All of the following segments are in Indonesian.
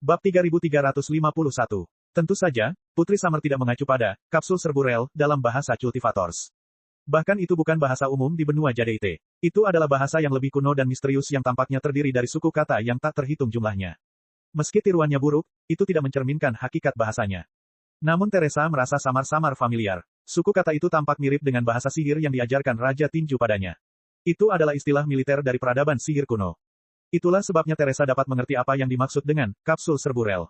Bab 3351. Tentu saja, Putri Summer tidak mengacu pada kapsul serbu rel dalam bahasa Cultivators. Bahkan itu bukan bahasa umum di benua Jade. Itu adalah bahasa yang lebih kuno dan misterius yang tampaknya terdiri dari suku kata yang tak terhitung jumlahnya. Meski tiruannya buruk, itu tidak mencerminkan hakikat bahasanya. Namun Teresa merasa samar-samar familiar. Suku kata itu tampak mirip dengan bahasa sihir yang diajarkan Raja Tinju padanya. Itu adalah istilah militer dari peradaban sihir kuno. Itulah sebabnya Teresa dapat mengerti apa yang dimaksud dengan kapsul serbu rel.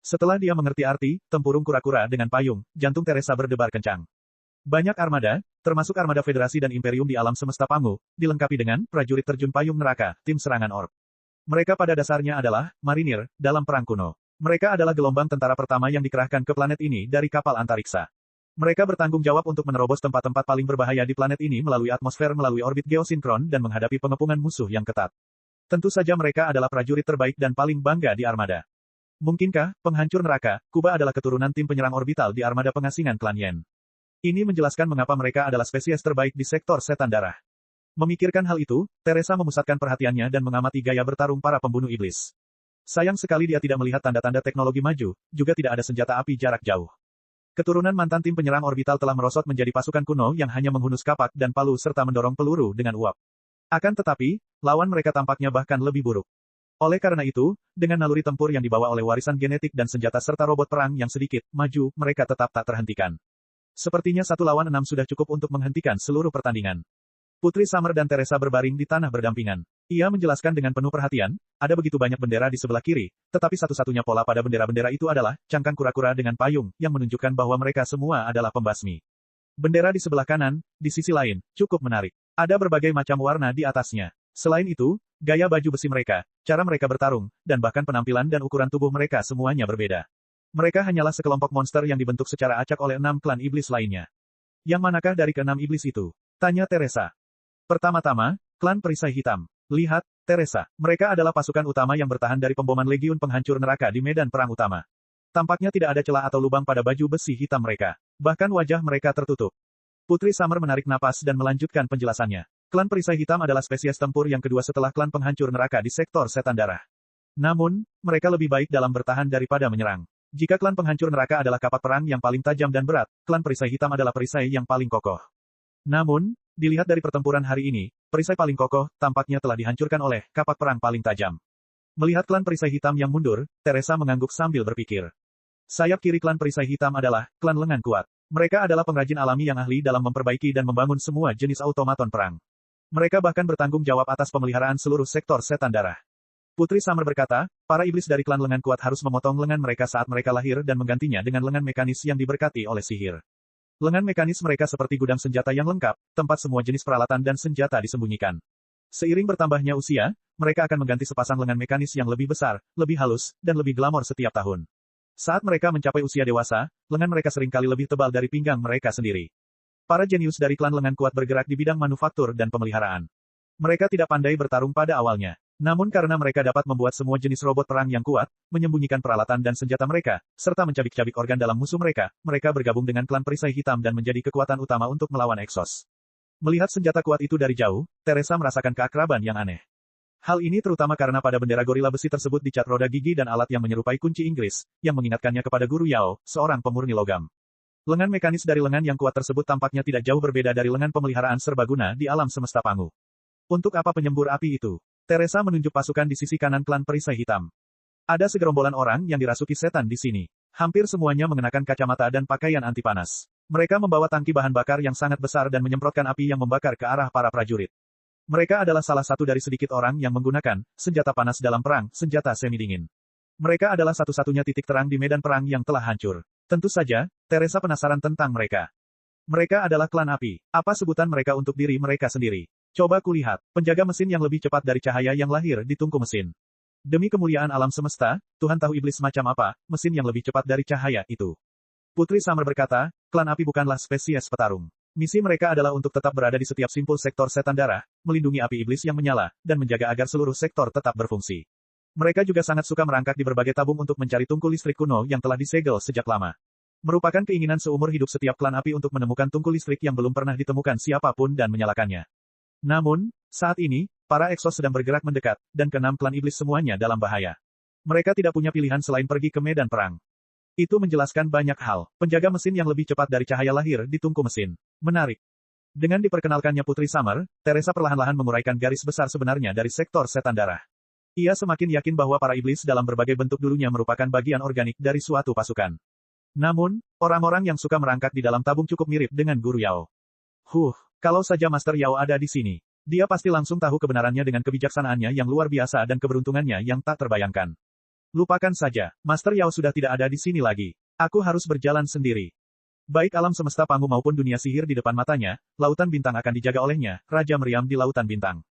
Setelah dia mengerti arti tempurung kura-kura dengan payung, jantung Teresa berdebar kencang. Banyak armada, termasuk armada Federasi dan Imperium di alam semesta Pangu, dilengkapi dengan prajurit terjun payung neraka, tim serangan orb. Mereka pada dasarnya adalah marinir dalam perang kuno. Mereka adalah gelombang tentara pertama yang dikerahkan ke planet ini dari kapal antariksa. Mereka bertanggung jawab untuk menerobos tempat-tempat paling berbahaya di planet ini melalui atmosfer melalui orbit geosinkron dan menghadapi pengepungan musuh yang ketat. Tentu saja mereka adalah prajurit terbaik dan paling bangga di armada. Mungkinkah, penghancur neraka, Kuba adalah keturunan tim penyerang orbital di armada pengasingan klan Yen. Ini menjelaskan mengapa mereka adalah spesies terbaik di sektor setan darah. Memikirkan hal itu, Teresa memusatkan perhatiannya dan mengamati gaya bertarung para pembunuh iblis. Sayang sekali dia tidak melihat tanda-tanda teknologi maju, juga tidak ada senjata api jarak jauh. Keturunan mantan tim penyerang orbital telah merosot menjadi pasukan kuno yang hanya menghunus kapak dan palu serta mendorong peluru dengan uap. Akan tetapi, lawan mereka tampaknya bahkan lebih buruk. Oleh karena itu, dengan naluri tempur yang dibawa oleh warisan genetik dan senjata serta robot perang yang sedikit maju, mereka tetap tak terhentikan. Sepertinya 1-6 sudah cukup untuk menghentikan seluruh pertandingan. Putri Summer dan Teresa berbaring di tanah berdampingan. Ia menjelaskan dengan penuh perhatian, ada begitu banyak bendera di sebelah kiri, tetapi satu-satunya pola pada bendera-bendera itu adalah cangkang kura-kura dengan payung, yang menunjukkan bahwa mereka semua adalah pembasmi. Bendera di sebelah kanan, di sisi lain, cukup menarik. Ada berbagai macam warna di atasnya. Selain itu, gaya baju besi mereka, cara mereka bertarung, dan bahkan penampilan dan ukuran tubuh mereka semuanya berbeda. Mereka hanyalah sekelompok monster yang dibentuk secara acak oleh 6 klan iblis lainnya. Yang manakah dari ke-6 iblis itu? Tanya Teresa. Pertama-tama, klan perisai hitam. Lihat, Teresa, mereka adalah pasukan utama yang bertahan dari pemboman legiun penghancur neraka di medan perang utama. Tampaknya tidak ada celah atau lubang pada baju besi hitam mereka. Bahkan wajah mereka tertutup. Putri Summer menarik napas dan melanjutkan penjelasannya. Klan perisai hitam adalah spesies tempur yang kedua setelah klan penghancur neraka di sektor setan darah. Namun, mereka lebih baik dalam bertahan daripada menyerang. Jika klan penghancur neraka adalah kapak perang yang paling tajam dan berat, klan perisai hitam adalah perisai yang paling kokoh. Namun, dilihat dari pertempuran hari ini, perisai paling kokoh tampaknya telah dihancurkan oleh kapak perang paling tajam. Melihat klan perisai hitam yang mundur, Teresa mengangguk sambil berpikir. Sayap kiri klan perisai hitam adalah klan lengan kuat. Mereka adalah pengrajin alami yang ahli dalam memperbaiki dan membangun semua jenis automaton perang. Mereka bahkan bertanggung jawab atas pemeliharaan seluruh sektor setan darah. Putri Summer berkata, para iblis dari klan lengan kuat harus memotong lengan mereka saat mereka lahir dan menggantinya dengan lengan mekanis yang diberkati oleh sihir. Lengan mekanis mereka seperti gudang senjata yang lengkap, tempat semua jenis peralatan dan senjata disembunyikan. Seiring bertambahnya usia, mereka akan mengganti sepasang lengan mekanis yang lebih besar, lebih halus, dan lebih glamor setiap tahun. Saat mereka mencapai usia dewasa, lengan mereka seringkali lebih tebal dari pinggang mereka sendiri. Para jenius dari klan lengan kuat bergerak di bidang manufaktur dan pemeliharaan. Mereka tidak pandai bertarung pada awalnya. Namun karena mereka dapat membuat semua jenis robot perang yang kuat, menyembunyikan peralatan dan senjata mereka, serta mencabik-cabik organ dalam musuh mereka, mereka bergabung dengan klan perisai hitam dan menjadi kekuatan utama untuk melawan Exos. Melihat senjata kuat itu dari jauh, Teresa merasakan keakraban yang aneh. Hal ini terutama karena pada bendera gorila besi tersebut dicat roda gigi dan alat yang menyerupai kunci Inggris, yang mengingatkannya kepada Guru Yao, seorang pemurni logam. Lengan mekanis dari lengan yang kuat tersebut tampaknya tidak jauh berbeda dari lengan pemeliharaan serbaguna di alam semesta Pangu. Untuk apa penyembur api itu? Teresa menunjuk pasukan di sisi kanan klan perisai hitam. Ada segerombolan orang yang dirasuki setan di sini. Hampir semuanya mengenakan kacamata dan pakaian anti panas. Mereka membawa tangki bahan bakar yang sangat besar dan menyemprotkan api yang membakar ke arah para prajurit. Mereka adalah salah satu dari sedikit orang yang menggunakan senjata panas dalam perang, senjata semi dingin. Mereka adalah satu-satunya titik terang di medan perang yang telah hancur. Tentu saja, Teresa penasaran tentang mereka. Mereka adalah klan api. Apa sebutan mereka untuk diri mereka sendiri? Coba kulihat, penjaga mesin yang lebih cepat dari cahaya yang lahir di tungku mesin. Demi kemuliaan alam semesta, Tuhan tahu iblis macam apa, mesin yang lebih cepat dari cahaya itu. Putri Summer berkata, klan api bukanlah spesies petarung. Misi mereka adalah untuk tetap berada di setiap simpul sektor setan darah, melindungi api iblis yang menyala, dan menjaga agar seluruh sektor tetap berfungsi. Mereka juga sangat suka merangkak di berbagai tabung untuk mencari tungku listrik kuno yang telah disegel sejak lama. Merupakan keinginan seumur hidup setiap klan api untuk menemukan tungku listrik yang belum pernah ditemukan siapapun dan menyalakannya. Namun, saat ini, para Exos sedang bergerak mendekat, dan ke-6 klan iblis semuanya dalam bahaya. Mereka tidak punya pilihan selain pergi ke medan perang. Itu menjelaskan banyak hal. Penjaga mesin yang lebih cepat dari cahaya lahir di tungku mesin. Menarik. Dengan diperkenalkannya Putri Summer, Teresa perlahan-lahan menguraikan garis besar sebenarnya dari sektor setan darah. Ia semakin yakin bahwa para iblis dalam berbagai bentuk dulunya merupakan bagian organik dari suatu pasukan. Namun, orang-orang yang suka merangkak di dalam tabung cukup mirip dengan Guru Yao. Kalau saja Master Yao ada di sini, dia pasti langsung tahu kebenarannya dengan kebijaksanaannya yang luar biasa dan keberuntungannya yang tak terbayangkan. Lupakan saja, Master Yao sudah tidak ada di sini lagi. Aku harus berjalan sendiri. Baik alam semesta Pangu maupun dunia sihir di depan matanya, lautan bintang akan dijaga olehnya, Raja Meriam di lautan bintang.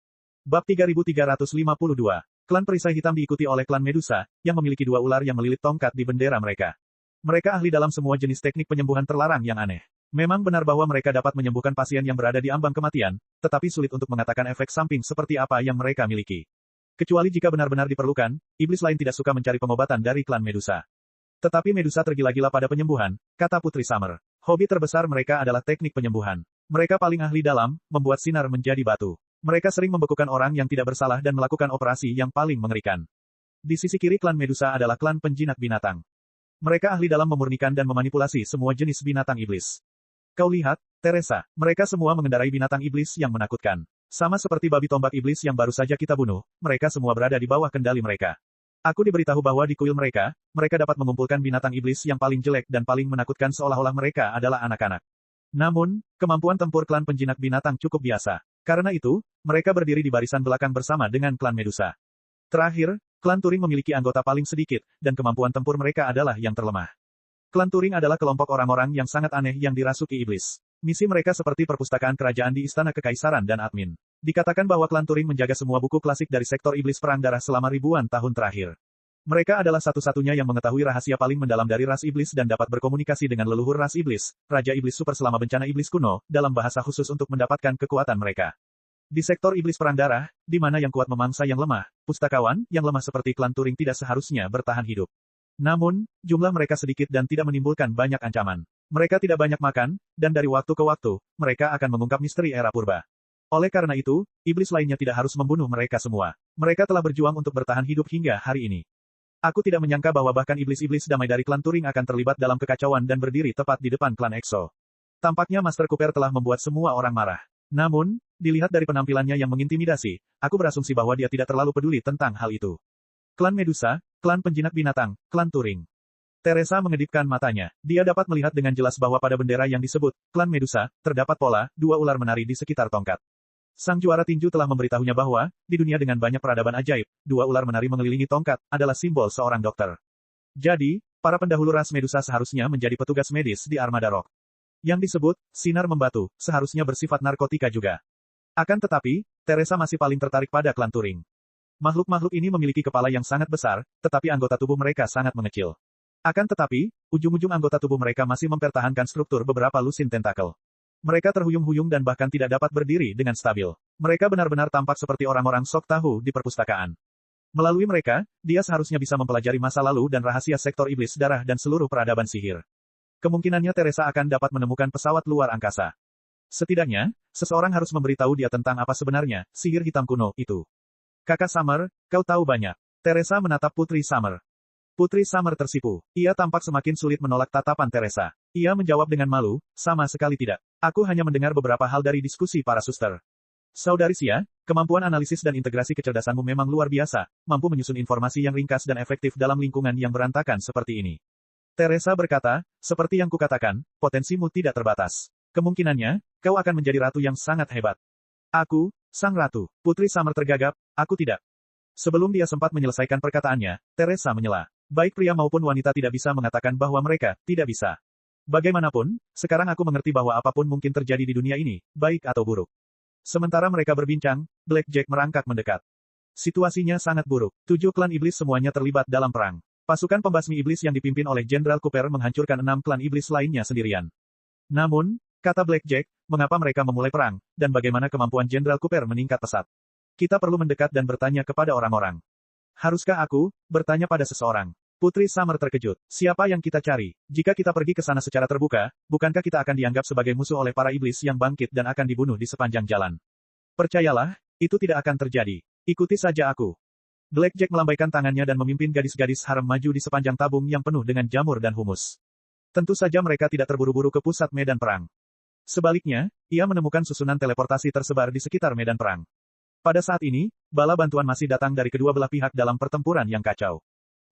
Bab 3352. Klan perisai hitam diikuti oleh klan Medusa, yang memiliki dua ular yang melilit tongkat di bendera mereka. Mereka ahli dalam semua jenis teknik penyembuhan terlarang yang aneh. Memang benar bahwa mereka dapat menyembuhkan pasien yang berada di ambang kematian, tetapi sulit untuk mengatakan efek samping seperti apa yang mereka miliki. Kecuali jika benar-benar diperlukan, iblis lain tidak suka mencari pengobatan dari klan Medusa. Tetapi Medusa tergila-gila pada penyembuhan, kata Putri Summer. Hobi terbesar mereka adalah teknik penyembuhan. Mereka paling ahli dalam membuat sinar menjadi batu. Mereka sering membekukan orang yang tidak bersalah dan melakukan operasi yang paling mengerikan. Di sisi kiri klan Medusa adalah klan penjinak binatang. Mereka ahli dalam memurnikan dan memanipulasi semua jenis binatang iblis. Kau lihat, Teresa, mereka semua mengendarai binatang iblis yang menakutkan. Sama seperti babi tombak iblis yang baru saja kita bunuh, mereka semua berada di bawah kendali mereka. Aku diberitahu bahwa di kuil mereka dapat mengumpulkan binatang iblis yang paling jelek dan paling menakutkan seolah-olah mereka adalah anak-anak. Namun, kemampuan tempur klan penjinak binatang cukup biasa. Karena itu, mereka berdiri di barisan belakang bersama dengan klan Medusa. Terakhir, klan Turing memiliki anggota paling sedikit, dan kemampuan tempur mereka adalah yang terlemah. Klan Turing adalah kelompok orang-orang yang sangat aneh yang dirasuki iblis. Misi mereka seperti perpustakaan kerajaan di Istana Kekaisaran dan admin. Dikatakan bahwa klan Turing menjaga semua buku klasik dari sektor iblis perang darah selama ribuan tahun terakhir. Mereka adalah satu-satunya yang mengetahui rahasia paling mendalam dari ras iblis dan dapat berkomunikasi dengan leluhur ras iblis, Raja Iblis Super selama bencana iblis kuno, dalam bahasa khusus untuk mendapatkan kekuatan mereka. Di sektor iblis perang darah, di mana yang kuat memangsa yang lemah, pustakawan yang lemah seperti klan Turing tidak seharusnya bertahan hidup. Namun, jumlah mereka sedikit dan tidak menimbulkan banyak ancaman. Mereka tidak banyak makan, dan dari waktu ke waktu, mereka akan mengungkap misteri era purba. Oleh karena itu, iblis lainnya tidak harus membunuh mereka semua. Mereka telah berjuang untuk bertahan hidup hingga hari ini. Aku tidak menyangka bahwa bahkan iblis-iblis damai dari klan Turing akan terlibat dalam kekacauan dan berdiri tepat di depan klan EXO. Tampaknya Master Cooper telah membuat semua orang marah. Namun, dilihat dari penampilannya yang mengintimidasi, aku berasumsi bahwa dia tidak terlalu peduli tentang hal itu. Klan Medusa, klan penjinak binatang, klan Turing. Teresa mengedipkan matanya. Dia dapat melihat dengan jelas bahwa pada bendera yang disebut, klan Medusa, terdapat pola, dua ular menari di sekitar tongkat. Sang juara tinju telah memberitahunya bahwa, di dunia dengan banyak peradaban ajaib, dua ular menari mengelilingi tongkat, adalah simbol seorang dokter. Jadi, para pendahulu ras Medusa seharusnya menjadi petugas medis di Armada Rock. Yang disebut, sinar membatu, seharusnya bersifat narkotika juga. Akan tetapi, Teresa masih paling tertarik pada klan Turing. Makhluk-makhluk ini memiliki kepala yang sangat besar, tetapi anggota tubuh mereka sangat mengecil. Akan tetapi, ujung-ujung anggota tubuh mereka masih mempertahankan struktur beberapa lusin tentakel. Mereka terhuyung-huyung dan bahkan tidak dapat berdiri dengan stabil. Mereka benar-benar tampak seperti orang-orang sok tahu di perpustakaan. Melalui mereka, dia seharusnya bisa mempelajari masa lalu dan rahasia sektor iblis darah dan seluruh peradaban sihir. Kemungkinannya Teresa akan dapat menemukan pesawat luar angkasa. Setidaknya, seseorang harus memberitahu dia tentang apa sebenarnya sihir hitam kuno itu. Kakak Summer, kau tahu banyak. Teresa menatap Putri Summer. Putri Summer tersipu. Ia tampak semakin sulit menolak tatapan Teresa. Ia menjawab dengan malu, sama sekali tidak. Aku hanya mendengar beberapa hal dari diskusi para suster. Saudari Xia, kemampuan analisis dan integrasi kecerdasanmu memang luar biasa, mampu menyusun informasi yang ringkas dan efektif dalam lingkungan yang berantakan seperti ini. Teresa berkata, seperti yang kukatakan, potensimu tidak terbatas. Kemungkinannya, kau akan menjadi ratu yang sangat hebat. Aku, sang ratu. Putri Summer tergagap, aku tidak. Sebelum dia sempat menyelesaikan perkataannya, Teresa menyela. Baik pria maupun wanita tidak bisa mengatakan bahwa mereka tidak bisa. Bagaimanapun, sekarang aku mengerti bahwa apapun mungkin terjadi di dunia ini, baik atau buruk. Sementara mereka berbincang, Blackjack merangkak mendekat. Situasinya sangat buruk. 7 klan iblis semuanya terlibat dalam perang. Pasukan pembasmi iblis yang dipimpin oleh Jenderal Cooper menghancurkan 6 klan iblis lainnya sendirian. Namun, kata Blackjack, mengapa mereka memulai perang, dan bagaimana kemampuan Jenderal Cooper meningkat pesat? Kita perlu mendekat dan bertanya kepada orang-orang. Haruskah aku bertanya pada seseorang? Putri Summer terkejut. Siapa yang kita cari? Jika kita pergi ke sana secara terbuka, bukankah kita akan dianggap sebagai musuh oleh para iblis yang bangkit dan akan dibunuh di sepanjang jalan? Percayalah, itu tidak akan terjadi. Ikuti saja aku. Blackjack melambaikan tangannya dan memimpin gadis-gadis harem maju di sepanjang tabung yang penuh dengan jamur dan humus. Tentu saja mereka tidak terburu-buru ke pusat medan perang. Sebaliknya, ia menemukan susunan teleportasi tersebar di sekitar medan perang. Pada saat ini, bala bantuan masih datang dari kedua belah pihak dalam pertempuran yang kacau.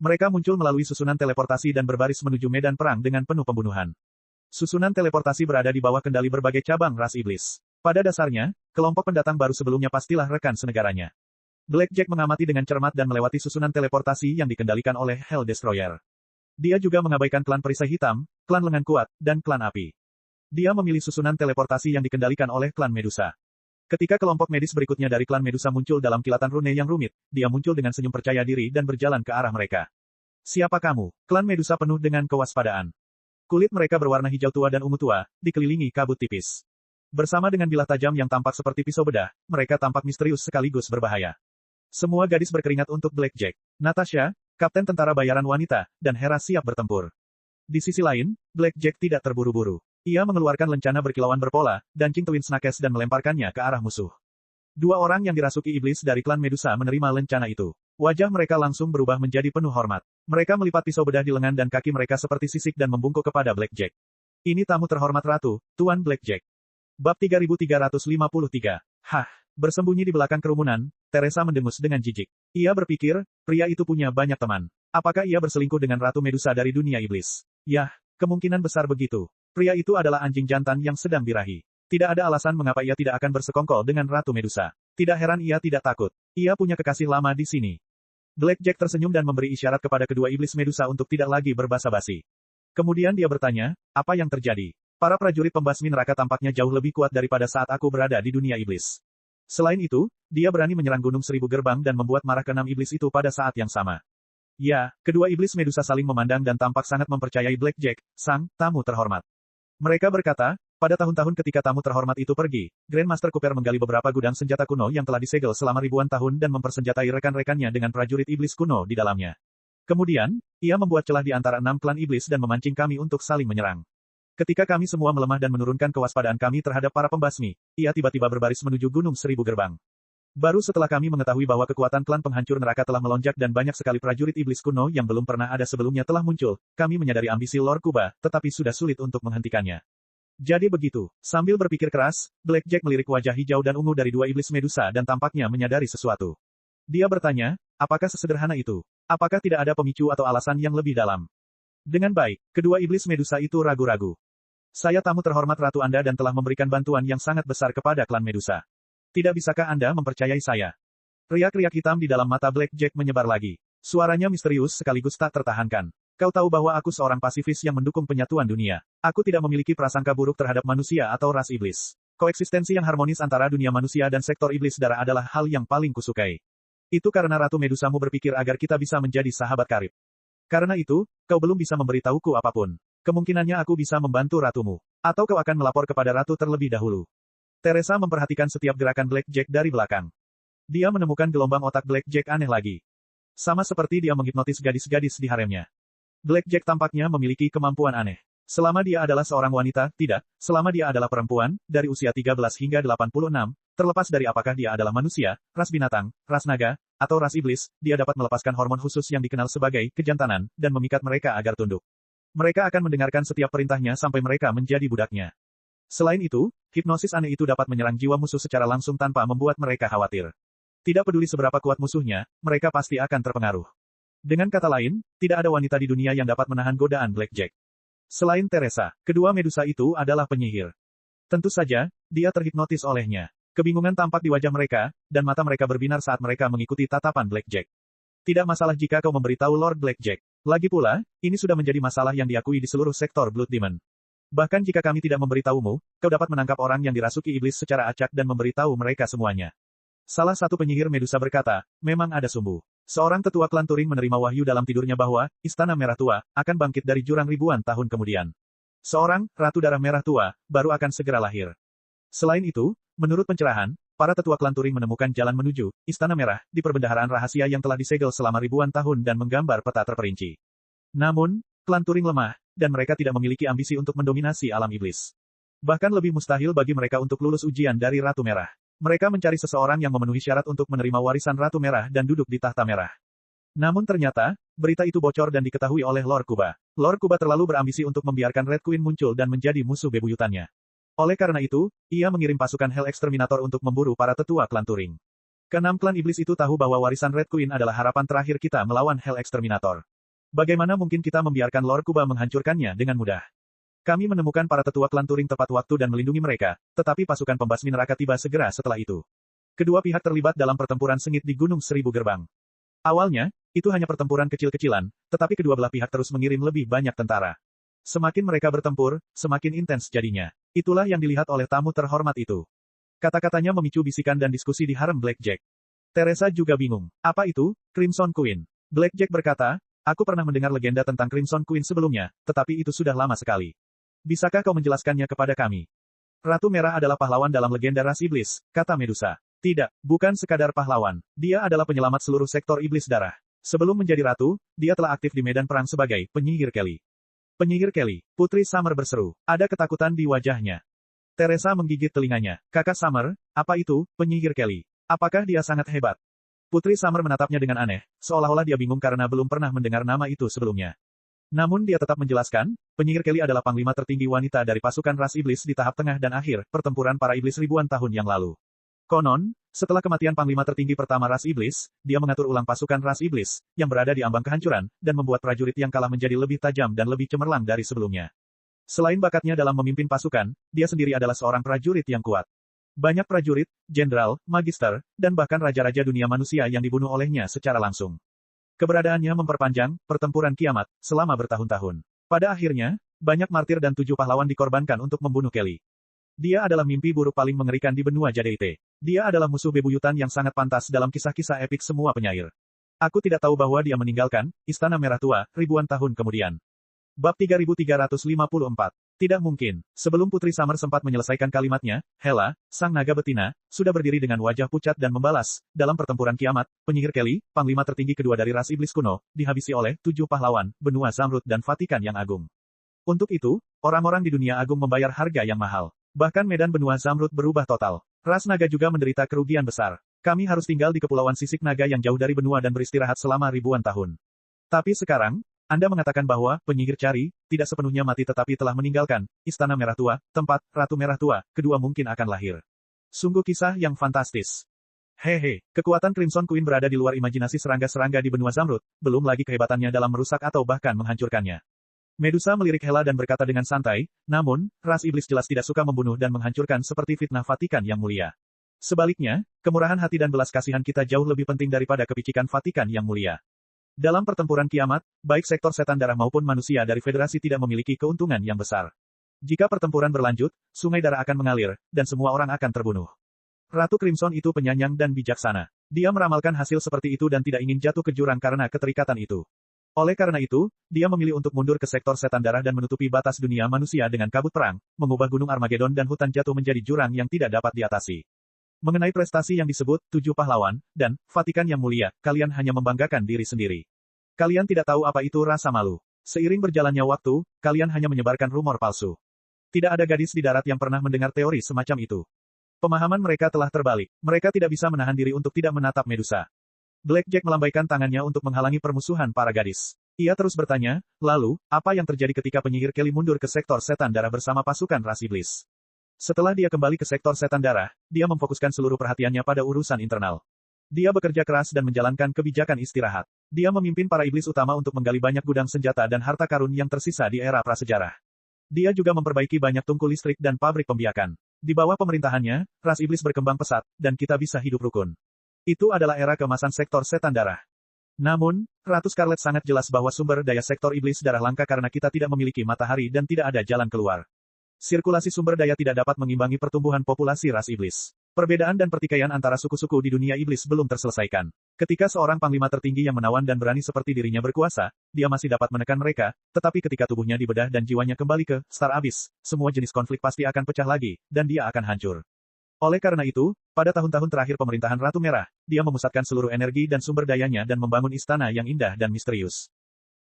Mereka muncul melalui susunan teleportasi dan berbaris menuju medan perang dengan penuh pembunuhan. Susunan teleportasi berada di bawah kendali berbagai cabang ras iblis. Pada dasarnya, kelompok pendatang baru sebelumnya pastilah rekan senegaranya. Blackjack mengamati dengan cermat dan melewati susunan teleportasi yang dikendalikan oleh Hell Destroyer. Dia juga mengabaikan klan perisai hitam, klan lengan kuat, dan klan api. Dia memilih susunan teleportasi yang dikendalikan oleh klan Medusa. Ketika kelompok medis berikutnya dari klan Medusa muncul dalam kilatan rune yang rumit, dia muncul dengan senyum percaya diri dan berjalan ke arah mereka. Siapa kamu? Klan Medusa penuh dengan kewaspadaan. Kulit mereka berwarna hijau tua dan ungu tua, dikelilingi kabut tipis. Bersama dengan bilah tajam yang tampak seperti pisau bedah, mereka tampak misterius sekaligus berbahaya. Semua gadis berkeringat untuk Blackjack. Natasha, kapten tentara bayaran wanita, dan Hera siap bertempur. Di sisi lain, Blackjack tidak terburu-buru. Ia mengeluarkan lencana berkilauan berpola, dancing Twin Snakes dan melemparkannya ke arah musuh. Dua orang yang dirasuki iblis dari klan Medusa menerima lencana itu. Wajah mereka langsung berubah menjadi penuh hormat. Mereka melipat pisau bedah di lengan dan kaki mereka seperti sisik dan membungkuk kepada Blackjack. Ini tamu terhormat Ratu, Tuan Blackjack. Bab 3353. Hah, bersembunyi di belakang kerumunan, Teresa mendengus dengan jijik. Ia berpikir, pria itu punya banyak teman. Apakah ia berselingkuh dengan Ratu Medusa dari dunia iblis? Yah, kemungkinan besar begitu. Pria itu adalah anjing jantan yang sedang birahi. Tidak ada alasan mengapa ia tidak akan bersekongkol dengan Ratu Medusa. Tidak heran ia tidak takut. Ia punya kekasih lama di sini. Blackjack tersenyum dan memberi isyarat kepada kedua iblis Medusa untuk tidak lagi berbasa-basi. Kemudian dia bertanya, apa yang terjadi? Para prajurit pembasmi neraka tampaknya jauh lebih kuat daripada saat aku berada di dunia iblis. Selain itu, dia berani menyerang Gunung Seribu Gerbang dan membuat marah keenam iblis itu pada saat yang sama. Ya, kedua iblis Medusa saling memandang dan tampak sangat mempercayai Blackjack, sang tamu terhormat. Mereka berkata, pada tahun-tahun ketika tamu terhormat itu pergi, Grandmaster Cooper menggali beberapa gudang senjata kuno yang telah disegel selama ribuan tahun dan mempersenjatai rekan-rekannya dengan prajurit iblis kuno di dalamnya. Kemudian, ia membuat celah di antara 6 klan iblis dan memancing kami untuk saling menyerang. Ketika kami semua melemah dan menurunkan kewaspadaan kami terhadap para pembasmi, ia tiba-tiba berbaris menuju Gunung Seribu Gerbang. Baru setelah kami mengetahui bahwa kekuatan klan penghancur neraka telah melonjak dan banyak sekali prajurit iblis kuno yang belum pernah ada sebelumnya telah muncul, kami menyadari ambisi Lord Kuba, tetapi sudah sulit untuk menghentikannya. Jadi begitu, sambil berpikir keras, Blackjack melirik wajah hijau dan ungu dari dua iblis Medusa dan tampaknya menyadari sesuatu. Dia bertanya, apakah sesederhana itu? Apakah tidak ada pemicu atau alasan yang lebih dalam? Dengan baik, kedua iblis Medusa itu ragu-ragu. Saya tamu terhormat Ratu Anda dan telah memberikan bantuan yang sangat besar kepada klan Medusa. Tidak bisakah Anda mempercayai saya? Riak-riak hitam di dalam mata Blackjack menyebar lagi. Suaranya misterius sekaligus tak tertahankan. Kau tahu bahwa aku seorang pasifis yang mendukung penyatuan dunia. Aku tidak memiliki prasangka buruk terhadap manusia atau ras iblis. Koeksistensi yang harmonis antara dunia manusia dan sektor iblis darah adalah hal yang paling kusukai. Itu karena Ratu Medusamu berpikir agar kita bisa menjadi sahabat karib. Karena itu, kau belum bisa memberitahuku apapun. Kemungkinannya aku bisa membantu ratumu. Atau kau akan melapor kepada ratu terlebih dahulu. Teresa memperhatikan setiap gerakan Blackjack dari belakang. Dia menemukan gelombang otak Blackjack aneh lagi. Sama seperti dia menghipnotis gadis-gadis di haremnya. Blackjack tampaknya memiliki kemampuan aneh. Selama dia adalah seorang wanita, tidak. Selama dia adalah perempuan, dari usia 13 hingga 86, terlepas dari apakah dia adalah manusia, ras binatang, ras naga, atau ras iblis, dia dapat melepaskan hormon khusus yang dikenal sebagai kejantanan, dan memikat mereka agar tunduk. Mereka akan mendengarkan setiap perintahnya sampai mereka menjadi budaknya. Selain itu, hipnosis aneh itu dapat menyerang jiwa musuh secara langsung tanpa membuat mereka khawatir. Tidak peduli seberapa kuat musuhnya, mereka pasti akan terpengaruh. Dengan kata lain, tidak ada wanita di dunia yang dapat menahan godaan Blackjack. Selain Teresa, kedua Medusa itu adalah penyihir. Tentu saja, dia terhipnotis olehnya. Kebingungan tampak di wajah mereka, dan mata mereka berbinar saat mereka mengikuti tatapan Blackjack. Tidak masalah jika kau memberitahu Lord Blackjack. Lagi pula, ini sudah menjadi masalah yang diakui di seluruh sektor Blood Demon. Bahkan jika kami tidak memberitahumu, kau dapat menangkap orang yang dirasuki iblis secara acak dan memberitahu mereka semuanya. Salah satu penyihir Medusa berkata, memang ada sumbu. Seorang tetua klan Turing menerima wahyu dalam tidurnya bahwa, Istana Merah Tua, akan bangkit dari jurang ribuan tahun kemudian. Seorang, Ratu Darah Merah Tua, baru akan segera lahir. Selain itu, menurut pencerahan, para tetua klan Turing menemukan jalan menuju Istana Merah di perbendaharaan rahasia yang telah disegel selama ribuan tahun dan menggambar peta terperinci. Namun, klan Turing lemah, dan mereka tidak memiliki ambisi untuk mendominasi alam iblis. Bahkan lebih mustahil bagi mereka untuk lulus ujian dari Ratu Merah. Mereka mencari seseorang yang memenuhi syarat untuk menerima warisan Ratu Merah dan duduk di tahta merah. Namun ternyata, berita itu bocor dan diketahui oleh Lord Kuba. Lord Kuba terlalu berambisi untuk membiarkan Red Queen muncul dan menjadi musuh bebuyutannya. Oleh karena itu, ia mengirim pasukan Hell Exterminator untuk memburu para tetua klan Turing. Keenam klan iblis itu tahu bahwa warisan Red Queen adalah harapan terakhir kita melawan Hell Exterminator. Bagaimana mungkin kita membiarkan Lord Kuba menghancurkannya dengan mudah? Kami menemukan para tetua klan Turing tepat waktu dan melindungi mereka, tetapi pasukan pembasmi neraka tiba segera setelah itu. Kedua pihak terlibat dalam pertempuran sengit di Gunung Seribu Gerbang. Awalnya, itu hanya pertempuran kecil-kecilan, tetapi kedua belah pihak terus mengirim lebih banyak tentara. Semakin mereka bertempur, semakin intens jadinya. Itulah yang dilihat oleh tamu terhormat itu. Kata-katanya memicu bisikan dan diskusi di harem Blackjack. Teresa juga bingung. Apa itu, Crimson Queen? Blackjack berkata, aku pernah mendengar legenda tentang Crimson Queen sebelumnya, tetapi itu sudah lama sekali. Bisakah kau menjelaskannya kepada kami? Ratu Merah adalah pahlawan dalam legenda ras iblis, kata Medusa. Tidak, bukan sekadar pahlawan. Dia adalah penyelamat seluruh sektor iblis darah. Sebelum menjadi ratu, dia telah aktif di medan perang sebagai penyihir Kelly. Penyihir Kelly, Putri Summer berseru. Ada ketakutan di wajahnya. Teresa menggigit telinganya. Kakak Summer, apa itu, penyihir Kelly? Apakah dia sangat hebat? Putri Summer menatapnya dengan aneh, seolah-olah dia bingung karena belum pernah mendengar nama itu sebelumnya. Namun dia tetap menjelaskan, penyihir Kelly adalah panglima tertinggi wanita dari pasukan ras iblis di tahap tengah dan akhir pertempuran para iblis ribuan tahun yang lalu. Konon, setelah kematian panglima tertinggi pertama ras iblis, dia mengatur ulang pasukan ras iblis, yang berada di ambang kehancuran, dan membuat prajurit yang kalah menjadi lebih tajam dan lebih cemerlang dari sebelumnya. Selain bakatnya dalam memimpin pasukan, dia sendiri adalah seorang prajurit yang kuat. Banyak prajurit, jenderal, magister, dan bahkan raja-raja dunia manusia yang dibunuh olehnya secara langsung. Keberadaannya memperpanjang pertempuran kiamat selama bertahun-tahun. Pada akhirnya, banyak martir dan 7 pahlawan dikorbankan untuk membunuh Kelly. Dia adalah mimpi buruk paling mengerikan di benua Jade. Dia adalah musuh bebuyutan yang sangat pantas dalam kisah-kisah epik semua penyair. Aku tidak tahu bahwa dia meninggalkan Istana Merah Tua ribuan tahun kemudian. Bab 3354. Tidak mungkin. Sebelum Putri Summer sempat menyelesaikan kalimatnya, Hela, sang naga betina, sudah berdiri dengan wajah pucat dan membalas. Dalam pertempuran kiamat, penyihir Kelly, panglima tertinggi kedua dari ras iblis kuno, dihabisi oleh 7 pahlawan, benua Zamrud dan Vatikan yang agung. Untuk itu, orang-orang di dunia agung membayar harga yang mahal. Bahkan medan benua Zamrud berubah total. Ras naga juga menderita kerugian besar. Kami harus tinggal di kepulauan sisik naga yang jauh dari benua dan beristirahat selama ribuan tahun. Tapi sekarang, Anda mengatakan bahwa penyihir Cari tidak sepenuhnya mati tetapi telah meninggalkan Istana Merah Tua, tempat Ratu Merah Tua kedua mungkin akan lahir. Sungguh kisah yang fantastis. Hehe, kekuatan Crimson Queen berada di luar imajinasi serangga-serangga di benua Zamrud, belum lagi kehebatannya dalam merusak atau bahkan menghancurkannya. Medusa melirik Hela dan berkata dengan santai, namun, ras iblis jelas tidak suka membunuh dan menghancurkan seperti fitnah Vatikan yang mulia. Sebaliknya, kemurahan hati dan belas kasihan kita jauh lebih penting daripada kepicikan Vatikan yang mulia. Dalam pertempuran kiamat, baik sektor setan darah maupun manusia dari federasi tidak memiliki keuntungan yang besar. Jika pertempuran berlanjut, sungai darah akan mengalir, dan semua orang akan terbunuh. Ratu Crimson itu penyayang dan bijaksana. Dia meramalkan hasil seperti itu dan tidak ingin jatuh ke jurang karena keterikatan itu. Oleh karena itu, dia memilih untuk mundur ke sektor setan darah dan menutupi batas dunia manusia dengan kabut perang, mengubah gunung Armageddon dan hutan jatuh menjadi jurang yang tidak dapat diatasi. Mengenai prestasi yang disebut 7 pahlawan, dan Vatikan yang mulia, kalian hanya membanggakan diri sendiri. Kalian tidak tahu apa itu rasa malu. Seiring berjalannya waktu, kalian hanya menyebarkan rumor palsu. Tidak ada gadis di darat yang pernah mendengar teori semacam itu. Pemahaman mereka telah terbalik. Mereka tidak bisa menahan diri untuk tidak menatap Medusa. Blackjack melambaikan tangannya untuk menghalangi permusuhan para gadis. Ia terus bertanya, lalu, apa yang terjadi ketika penyihir Kelly mundur ke sektor setan darah bersama pasukan ras iblis? Setelah dia kembali ke sektor setan darah, dia memfokuskan seluruh perhatiannya pada urusan internal. Dia bekerja keras dan menjalankan kebijakan istirahat. Dia memimpin para iblis utama untuk menggali banyak gudang senjata dan harta karun yang tersisa di era prasejarah. Dia juga memperbaiki banyak tungku listrik dan pabrik pembiakan. Di bawah pemerintahannya, ras iblis berkembang pesat, dan kita bisa hidup rukun. Itu adalah era keemasan sektor setan darah. Namun, Ratu Scarlet sangat jelas bahwa sumber daya sektor iblis darah langka karena kita tidak memiliki matahari dan tidak ada jalan keluar. Sirkulasi sumber daya tidak dapat mengimbangi pertumbuhan populasi ras iblis. Perbedaan dan pertikaian antara suku-suku di dunia iblis belum terselesaikan. Ketika seorang panglima tertinggi yang menawan dan berani seperti dirinya berkuasa, dia masih dapat menekan mereka, tetapi ketika tubuhnya dibedah dan jiwanya kembali ke Star Abyss, semua jenis konflik pasti akan pecah lagi, dan dia akan hancur. Oleh karena itu, pada tahun-tahun terakhir pemerintahan Ratu Merah, dia memusatkan seluruh energi dan sumber dayanya dan membangun istana yang indah dan misterius.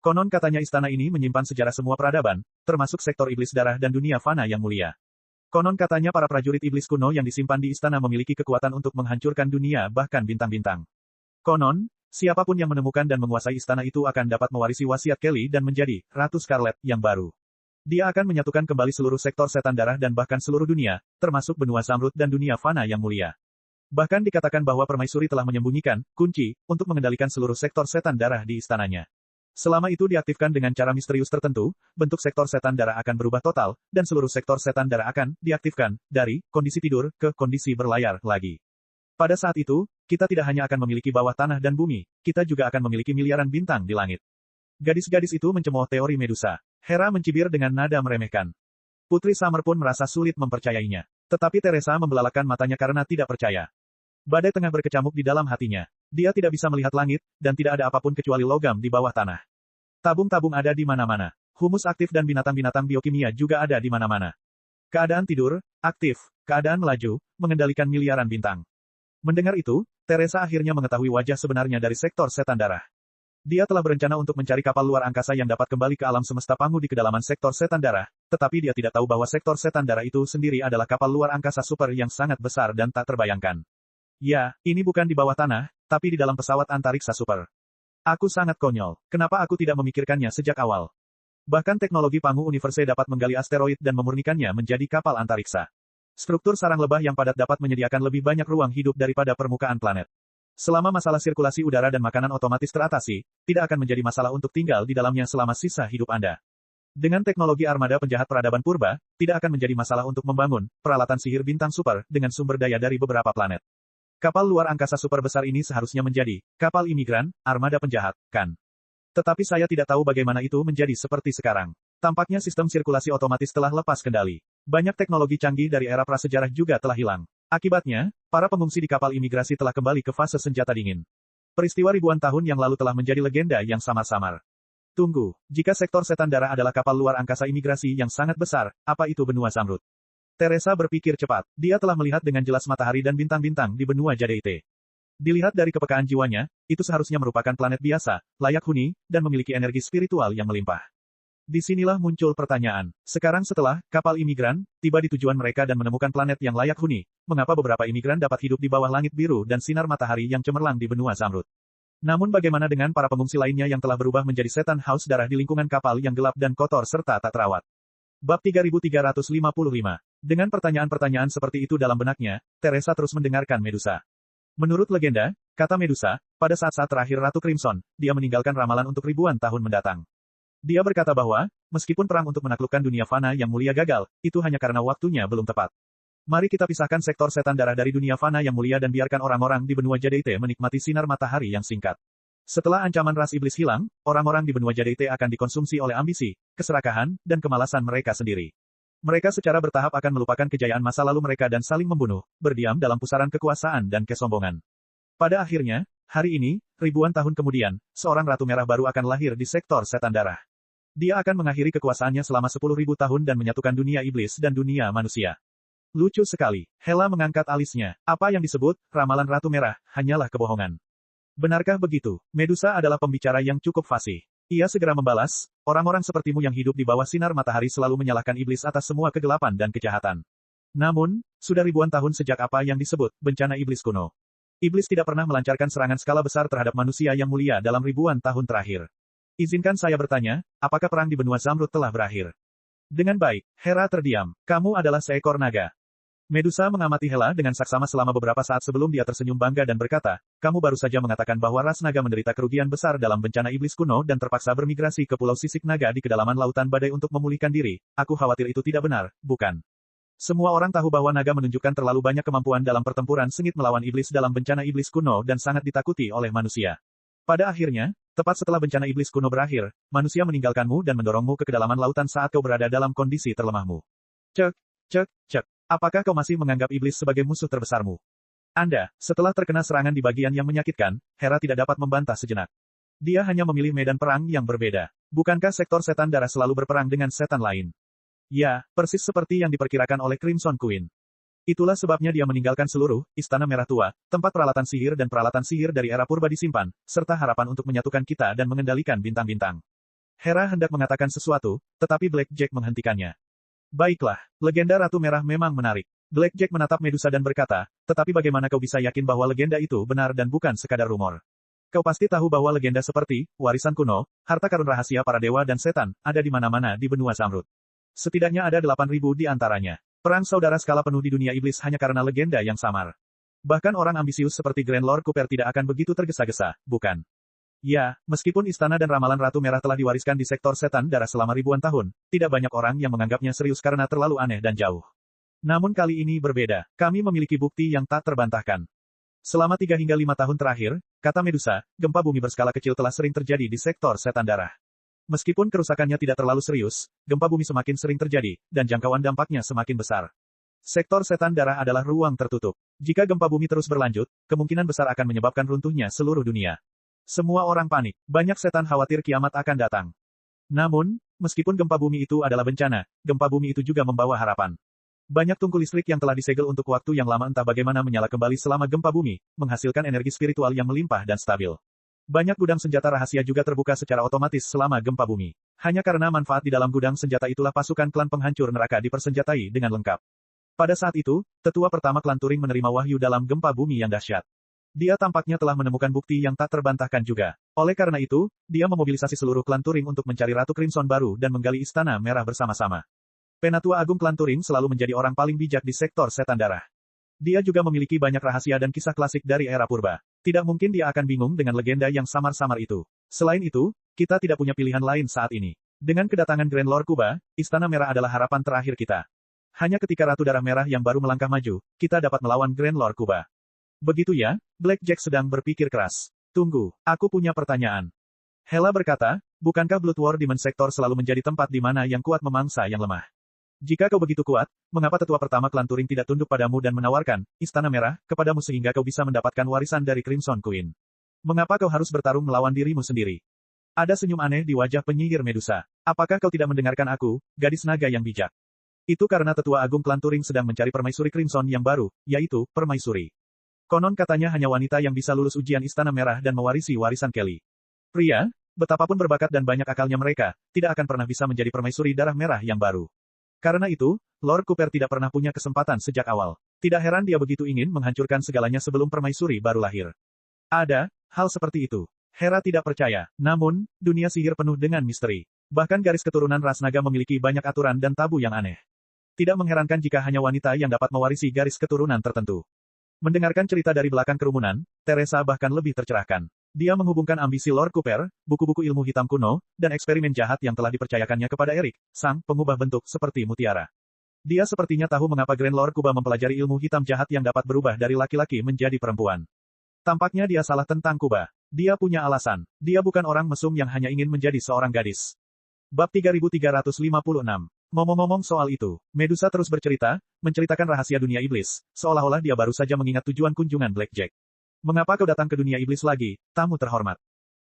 Konon katanya istana ini menyimpan sejarah semua peradaban, termasuk sektor iblis darah dan dunia fana yang mulia. Konon katanya para prajurit iblis kuno yang disimpan di istana memiliki kekuatan untuk menghancurkan dunia bahkan bintang-bintang. Konon, siapapun yang menemukan dan menguasai istana itu akan dapat mewarisi wasiat Kelly dan menjadi Ratu Scarlet yang baru. Dia akan menyatukan kembali seluruh sektor setan darah dan bahkan seluruh dunia, termasuk benua Zamrud dan dunia fana yang mulia. Bahkan dikatakan bahwa permaisuri telah menyembunyikan kunci untuk mengendalikan seluruh sektor setan darah di istananya. Selama itu diaktifkan dengan cara misterius tertentu, bentuk sektor setan darah akan berubah total, dan seluruh sektor setan darah akan diaktifkan dari kondisi tidur ke kondisi berlayar lagi. Pada saat itu, kita tidak hanya akan memiliki bawah tanah dan bumi, kita juga akan memiliki miliaran bintang di langit. Gadis-gadis itu mencemooh teori Medusa. Hera mencibir dengan nada meremehkan. Putri Summer pun merasa sulit mempercayainya. Tetapi Teresa membelalakan matanya karena tidak percaya. Badai tengah berkecamuk di dalam hatinya. Dia tidak bisa melihat langit, dan tidak ada apapun kecuali logam di bawah tanah. Tabung-tabung ada di mana-mana. Humus aktif dan binatang-binatang biokimia juga ada di mana-mana. Keadaan tidur, aktif, keadaan melaju, mengendalikan miliaran bintang. Mendengar itu, Teresa akhirnya mengetahui wajah sebenarnya dari sektor setan darah. Dia telah berencana untuk mencari kapal luar angkasa yang dapat kembali ke alam semesta Pangu di kedalaman sektor setan darah, tetapi dia tidak tahu bahwa sektor setan darah itu sendiri adalah kapal luar angkasa super yang sangat besar dan tak terbayangkan. Ya, ini bukan di bawah tanah, tapi di dalam pesawat antariksa super. Aku sangat konyol. Kenapa aku tidak memikirkannya sejak awal? Bahkan teknologi Pangu Universe dapat menggali asteroid dan memurnikannya menjadi kapal antariksa. Struktur sarang lebah yang padat dapat menyediakan lebih banyak ruang hidup daripada permukaan planet. Selama masalah sirkulasi udara dan makanan otomatis teratasi, tidak akan menjadi masalah untuk tinggal di dalamnya selama sisa hidup Anda. Dengan teknologi armada penjahat peradaban purba, tidak akan menjadi masalah untuk membangun peralatan sihir bintang super dengan sumber daya dari beberapa planet. Kapal luar angkasa super besar ini seharusnya menjadi kapal imigran, armada penjahat, kan? Tetapi saya tidak tahu bagaimana itu menjadi seperti sekarang. Tampaknya sistem sirkulasi otomatis telah lepas kendali. Banyak teknologi canggih dari era prasejarah juga telah hilang. Akibatnya, para pengungsi di kapal imigrasi telah kembali ke fase senjata dingin. Peristiwa ribuan tahun yang lalu telah menjadi legenda yang samar-samar. Tunggu, jika sektor setan darah adalah kapal luar angkasa imigrasi yang sangat besar, apa itu benua Zamrud? Teresa berpikir cepat. Dia telah melihat dengan jelas matahari dan bintang-bintang di benua Jade. Dilihat dari kepekaan jiwanya, itu seharusnya merupakan planet biasa, layak huni, dan memiliki energi spiritual yang melimpah. Disinilah muncul pertanyaan. Sekarang setelah kapal imigran tiba di tujuan mereka dan menemukan planet yang layak huni, mengapa beberapa imigran dapat hidup di bawah langit biru dan sinar matahari yang cemerlang di benua Zamrud? Namun bagaimana dengan para pengungsi lainnya yang telah berubah menjadi setan haus darah di lingkungan kapal yang gelap dan kotor serta tak terawat? Bab 3355. Dengan pertanyaan-pertanyaan seperti itu dalam benaknya, Teresa terus mendengarkan Medusa. Menurut legenda, kata Medusa, pada saat-saat terakhir Ratu Crimson, dia meninggalkan ramalan untuk ribuan tahun mendatang. Dia berkata bahwa, meskipun perang untuk menaklukkan dunia fana yang mulia gagal, itu hanya karena waktunya belum tepat. Mari kita pisahkan sektor setan darah dari dunia fana yang mulia dan biarkan orang-orang di benua Jade menikmati sinar matahari yang singkat. Setelah ancaman ras iblis hilang, orang-orang di benua Jade akan dikonsumsi oleh ambisi, keserakahan, dan kemalasan mereka sendiri. Mereka secara bertahap akan melupakan kejayaan masa lalu mereka dan saling membunuh, berdiam dalam pusaran kekuasaan dan kesombongan. Pada akhirnya, hari ini, ribuan tahun kemudian, seorang Ratu Merah baru akan lahir di sektor setan darah. Dia akan mengakhiri kekuasaannya selama 10.000 tahun dan menyatukan dunia iblis dan dunia manusia. Lucu sekali. Hela mengangkat alisnya. Apa yang disebut ramalan Ratu Merah hanyalah kebohongan. Benarkah begitu? Medusa adalah pembicara yang cukup fasih. Ia segera membalas, orang-orang sepertimu yang hidup di bawah sinar matahari selalu menyalahkan iblis atas semua kegelapan dan kejahatan. Namun, sudah ribuan tahun sejak apa yang disebut bencana iblis kuno. Iblis tidak pernah melancarkan serangan skala besar terhadap manusia yang mulia dalam ribuan tahun terakhir. Izinkan saya bertanya, apakah perang di benua Zamrud telah berakhir? Dengan baik, Hera terdiam. Kamu adalah seekor naga. Medusa mengamati Hela dengan saksama selama beberapa saat sebelum dia tersenyum bangga dan berkata, kamu baru saja mengatakan bahwa ras naga menderita kerugian besar dalam bencana iblis kuno dan terpaksa bermigrasi ke pulau sisik naga di kedalaman lautan badai untuk memulihkan diri. Aku khawatir itu tidak benar, bukan? Semua orang tahu bahwa naga menunjukkan terlalu banyak kemampuan dalam pertempuran sengit melawan iblis dalam bencana iblis kuno dan sangat ditakuti oleh manusia. Pada akhirnya, tepat setelah bencana iblis kuno berakhir, manusia meninggalkanmu dan mendorongmu ke kedalaman lautan saat kau berada dalam kondisi terlemahmu. Cek. Apakah kau masih menganggap iblis sebagai musuh terbesarmu? Anda, setelah terkena serangan di bagian yang menyakitkan, Hera tidak dapat membantah sejenak. Dia hanya memilih medan perang yang berbeda. Bukankah sektor setan darah selalu berperang dengan setan lain? Ya, persis seperti yang diperkirakan oleh Crimson Queen. Itulah sebabnya dia meninggalkan seluruh Istana Merah Tua, tempat peralatan sihir dan peralatan sihir dari era purba disimpan, serta harapan untuk menyatukan kita dan mengendalikan bintang-bintang. Hera hendak mengatakan sesuatu, tetapi Blackjack menghentikannya. Baiklah, legenda Ratu Merah memang menarik. Blackjack menatap Medusa dan berkata, tetapi bagaimana kau bisa yakin bahwa legenda itu benar dan bukan sekadar rumor? Kau pasti tahu bahwa legenda seperti, warisan kuno, harta karun rahasia para dewa dan setan, ada di mana-mana di benua Zamrud. Setidaknya ada 8.000 di antaranya. Perang saudara skala penuh di dunia iblis hanya karena legenda yang samar. Bahkan orang ambisius seperti Grand Lord Cooper tidak akan begitu tergesa-gesa, bukan? Ya, meskipun istana dan ramalan Ratu Merah telah diwariskan di sektor setan darah selama ribuan tahun, tidak banyak orang yang menganggapnya serius karena terlalu aneh dan jauh. Namun kali ini berbeda, kami memiliki bukti yang tak terbantahkan. Selama 3 hingga 5 tahun terakhir, kata Medusa, gempa bumi berskala kecil telah sering terjadi di sektor setan darah. Meskipun kerusakannya tidak terlalu serius, gempa bumi semakin sering terjadi, dan jangkauan dampaknya semakin besar. Sektor setan darah adalah ruang tertutup. Jika gempa bumi terus berlanjut, kemungkinan besar akan menyebabkan runtuhnya seluruh dunia. Semua orang panik, banyak setan khawatir kiamat akan datang. Namun, meskipun gempa bumi itu adalah bencana, gempa bumi itu juga membawa harapan. Banyak tungku listrik yang telah disegel untuk waktu yang lama entah bagaimana menyala kembali selama gempa bumi, menghasilkan energi spiritual yang melimpah dan stabil. Banyak gudang senjata rahasia juga terbuka secara otomatis selama gempa bumi. Hanya karena manfaat di dalam gudang senjata itulah pasukan klan penghancur neraka dipersenjatai dengan lengkap. Pada saat itu, tetua pertama klan Turing menerima wahyu dalam gempa bumi yang dahsyat. Dia tampaknya telah menemukan bukti yang tak terbantahkan juga. Oleh karena itu, dia memobilisasi seluruh klan Turing untuk mencari Ratu Crimson baru dan menggali Istana Merah bersama-sama. Penatua Agung klan Turing selalu menjadi orang paling bijak di sektor setan darah. Dia juga memiliki banyak rahasia dan kisah klasik dari era purba. Tidak mungkin dia akan bingung dengan legenda yang samar-samar itu. Selain itu, kita tidak punya pilihan lain saat ini. Dengan kedatangan Grand Lord Kuba, Istana Merah adalah harapan terakhir kita. Hanya ketika Ratu Darah Merah yang baru melangkah maju, kita dapat melawan Grand Lord Kuba. Begitu ya, Blackjack sedang berpikir keras. Tunggu, aku punya pertanyaan. Hela berkata, bukankah Blood War Demon Sector selalu menjadi tempat di mana yang kuat memangsa yang lemah? Jika kau begitu kuat, mengapa tetua pertama klan Turing tidak tunduk padamu dan menawarkan Istana Merah kepadamu sehingga kau bisa mendapatkan warisan dari Crimson Queen? Mengapa kau harus bertarung melawan dirimu sendiri? Ada senyum aneh di wajah penyihir Medusa. Apakah kau tidak mendengarkan aku, gadis naga yang bijak? Itu karena tetua agung klan Turing sedang mencari permaisuri Crimson yang baru, yaitu permaisuri. Konon katanya hanya wanita yang bisa lulus ujian Istana Merah dan mewarisi warisan Kelly. Pria, betapapun berbakat dan banyak akalnya mereka, tidak akan pernah bisa menjadi permaisuri darah merah yang baru. Karena itu, Lord Cooper tidak pernah punya kesempatan sejak awal. Tidak heran dia begitu ingin menghancurkan segalanya sebelum permaisuri baru lahir. Ada hal seperti itu. Hera tidak percaya. Namun, dunia sihir penuh dengan misteri. Bahkan garis keturunan ras naga memiliki banyak aturan dan tabu yang aneh. Tidak mengherankan jika hanya wanita yang dapat mewarisi garis keturunan tertentu. Mendengarkan cerita dari belakang kerumunan, Teresa bahkan lebih tercerahkan. Dia menghubungkan ambisi Lord Cooper, buku-buku ilmu hitam kuno, dan eksperimen jahat yang telah dipercayakannya kepada Eric, sang pengubah bentuk seperti mutiara. Dia sepertinya tahu mengapa Grand Lord Kuba mempelajari ilmu hitam jahat yang dapat berubah dari laki-laki menjadi perempuan. Tampaknya dia salah tentang Kuba. Dia punya alasan. Dia bukan orang mesum yang hanya ingin menjadi seorang gadis. Bab 3356. Ngomong-ngomong soal itu, Medusa terus bercerita, menceritakan rahasia dunia iblis, seolah-olah dia baru saja mengingat tujuan kunjungan Blackjack. Mengapa kau datang ke dunia iblis lagi, tamu terhormat?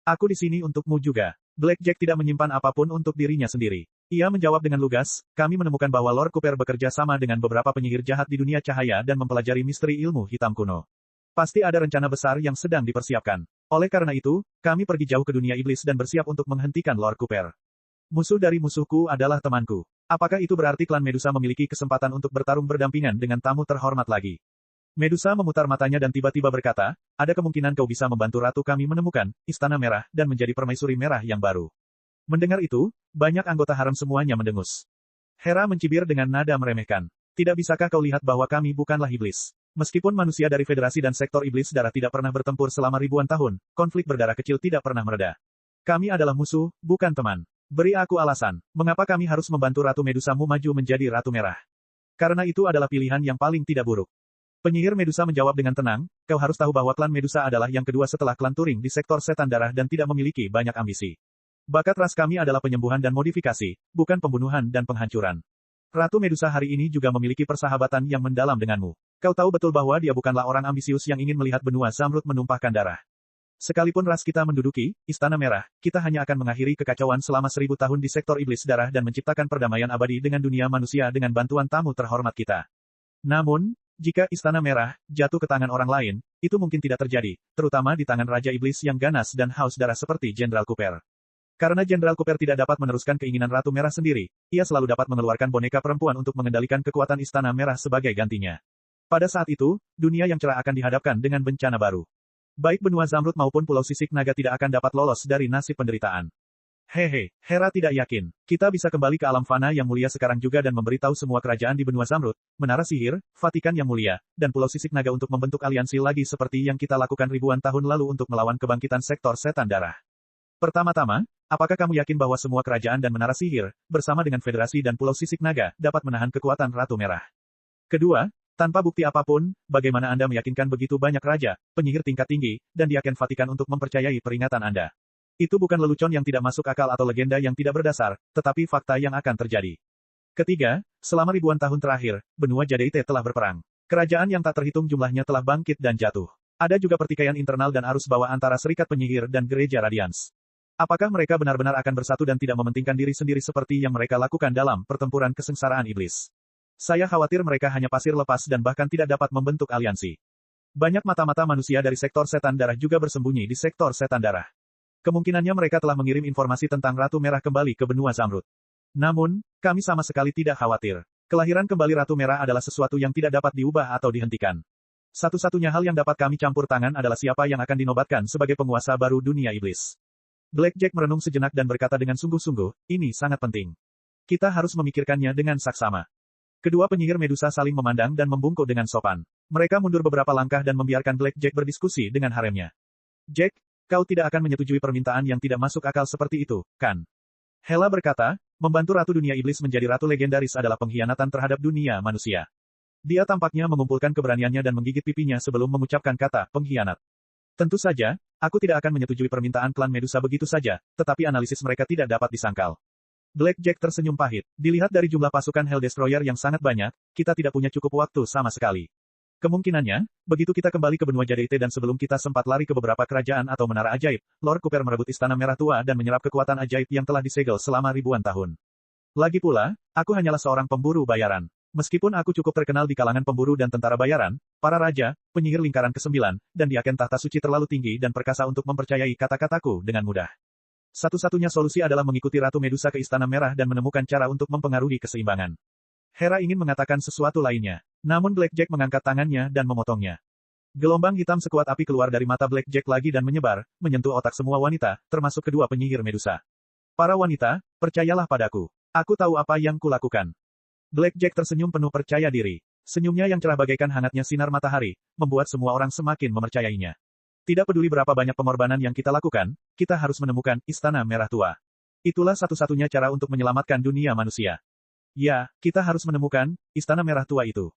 Aku di sini untukmu juga. Blackjack tidak menyimpan apapun untuk dirinya sendiri. Ia menjawab dengan lugas, kami menemukan bahwa Lord Cooper bekerja sama dengan beberapa penyihir jahat di dunia cahaya dan mempelajari misteri ilmu hitam kuno. Pasti ada rencana besar yang sedang dipersiapkan. Oleh karena itu, kami pergi jauh ke dunia iblis dan bersiap untuk menghentikan Lord Cooper. Musuh dari musuhku adalah temanku. Apakah itu berarti klan Medusa memiliki kesempatan untuk bertarung berdampingan dengan tamu terhormat lagi? Medusa memutar matanya dan tiba-tiba berkata, ada kemungkinan kau bisa membantu ratu kami menemukan Istana Merah dan menjadi permaisuri merah yang baru. Mendengar itu, banyak anggota harem semuanya mendengus. Hera mencibir dengan nada meremehkan. Tidak bisakah kau lihat bahwa kami bukanlah iblis? Meskipun manusia dari Federasi dan sektor iblis darah tidak pernah bertempur selama ribuan tahun, konflik berdarah kecil tidak pernah mereda. Kami adalah musuh, bukan teman. Beri aku alasan, mengapa kami harus membantu Ratu Medusamu maju menjadi Ratu Merah? Karena itu adalah pilihan yang paling tidak buruk. Penyihir Medusa menjawab dengan tenang, kau harus tahu bahwa klan Medusa adalah yang kedua setelah klan Turing di sektor setan darah dan tidak memiliki banyak ambisi. Bakat ras kami adalah penyembuhan dan modifikasi, bukan pembunuhan dan penghancuran. Ratu Medusa hari ini juga memiliki persahabatan yang mendalam denganmu. Kau tahu betul bahwa dia bukanlah orang ambisius yang ingin melihat benua Zamrud menumpahkan darah. Sekalipun ras kita menduduki Istana Merah, kita hanya akan mengakhiri kekacauan selama 1000 tahun di sektor iblis darah dan menciptakan perdamaian abadi dengan dunia manusia dengan bantuan tamu terhormat kita. Namun, jika Istana Merah jatuh ke tangan orang lain, itu mungkin tidak terjadi, terutama di tangan Raja Iblis yang ganas dan haus darah seperti Jenderal Cooper. Karena Jenderal Cooper tidak dapat meneruskan keinginan Ratu Merah sendiri, ia selalu dapat mengeluarkan boneka perempuan untuk mengendalikan kekuatan Istana Merah sebagai gantinya. Pada saat itu, dunia yang cerah akan dihadapkan dengan bencana baru. Baik benua Zamrud maupun Pulau Sisik Naga tidak akan dapat lolos dari nasib penderitaan. Hehe, Hera tidak yakin. Kita bisa kembali ke alam fana yang mulia sekarang juga dan memberitahu semua kerajaan di benua Zamrud, Menara Sihir, Vatikan yang mulia, dan Pulau Sisik Naga untuk membentuk aliansi lagi seperti yang kita lakukan ribuan tahun lalu untuk melawan kebangkitan sektor setan darah. Pertama-tama, apakah kamu yakin bahwa semua kerajaan dan menara sihir, bersama dengan Federasi dan Pulau Sisik Naga, dapat menahan kekuatan Ratu Merah? Kedua, tanpa bukti apapun, bagaimana Anda meyakinkan begitu banyak raja, penyihir tingkat tinggi, dan Diaken Vatikan untuk mempercayai peringatan Anda? Itu bukan lelucon yang tidak masuk akal atau legenda yang tidak berdasar, tetapi fakta yang akan terjadi. Ketiga, selama ribuan tahun terakhir, benua Jade telah berperang. Kerajaan yang tak terhitung jumlahnya telah bangkit dan jatuh. Ada juga pertikaian internal dan arus bawah antara Serikat Penyihir dan Gereja Radiance. Apakah mereka benar-benar akan bersatu dan tidak mementingkan diri sendiri seperti yang mereka lakukan dalam pertempuran kesengsaraan iblis? Saya khawatir mereka hanya pasir lepas dan bahkan tidak dapat membentuk aliansi. Banyak mata-mata manusia dari sektor setan darah juga bersembunyi di sektor setan darah. Kemungkinannya mereka telah mengirim informasi tentang Ratu Merah kembali ke benua Zamrud. Namun, kami sama sekali tidak khawatir. Kelahiran kembali Ratu Merah adalah sesuatu yang tidak dapat diubah atau dihentikan. Satu-satunya hal yang dapat kami campur tangan adalah siapa yang akan dinobatkan sebagai penguasa baru dunia iblis. Blackjack merenung sejenak dan berkata dengan sungguh-sungguh, ini sangat penting. Kita harus memikirkannya dengan saksama. Kedua penyihir Medusa saling memandang dan membungkuk dengan sopan. Mereka mundur beberapa langkah dan membiarkan Blackjack berdiskusi dengan haremnya. Jack, kau tidak akan menyetujui permintaan yang tidak masuk akal seperti itu, kan? Hela berkata, membantu Ratu Dunia Iblis menjadi Ratu Legendaris adalah pengkhianatan terhadap dunia manusia. Dia tampaknya mengumpulkan keberaniannya dan menggigit pipinya sebelum mengucapkan kata pengkhianat. Tentu saja, aku tidak akan menyetujui permintaan klan Medusa begitu saja, tetapi analisis mereka tidak dapat disangkal. Blackjack tersenyum pahit. Dilihat dari jumlah pasukan Hell Destroyer yang sangat banyak, kita tidak punya cukup waktu sama sekali. Kemungkinannya, begitu kita kembali ke benua Jade dan sebelum kita sempat lari ke beberapa kerajaan atau menara ajaib, Lord Cooper merebut Istana Merah Tua dan menyerap kekuatan ajaib yang telah disegel selama ribuan tahun. Lagi pula, aku hanyalah seorang pemburu bayaran. Meskipun aku cukup terkenal di kalangan pemburu dan tentara bayaran, para raja, penyihir lingkaran ke-9, dan Diaken Tahta Suci terlalu tinggi dan perkasa untuk mempercayai kata-kataku dengan mudah. Satu-satunya solusi adalah mengikuti Ratu Medusa ke Istana Merah dan menemukan cara untuk mempengaruhi keseimbangan. Hera ingin mengatakan sesuatu lainnya. Namun Blackjack mengangkat tangannya dan memotongnya. Gelombang hitam sekuat api keluar dari mata Blackjack lagi dan menyebar, menyentuh otak semua wanita, termasuk kedua penyihir Medusa. Para wanita, percayalah padaku. Aku tahu apa yang kulakukan. Blackjack tersenyum penuh percaya diri. Senyumnya yang cerah bagaikan hangatnya sinar matahari, membuat semua orang semakin mempercayainya. Tidak peduli berapa banyak pengorbanan yang kita lakukan, kita harus menemukan Istana Merah Tua. Itulah satu-satunya cara untuk menyelamatkan dunia manusia. Ya, kita harus menemukan Istana Merah Tua itu.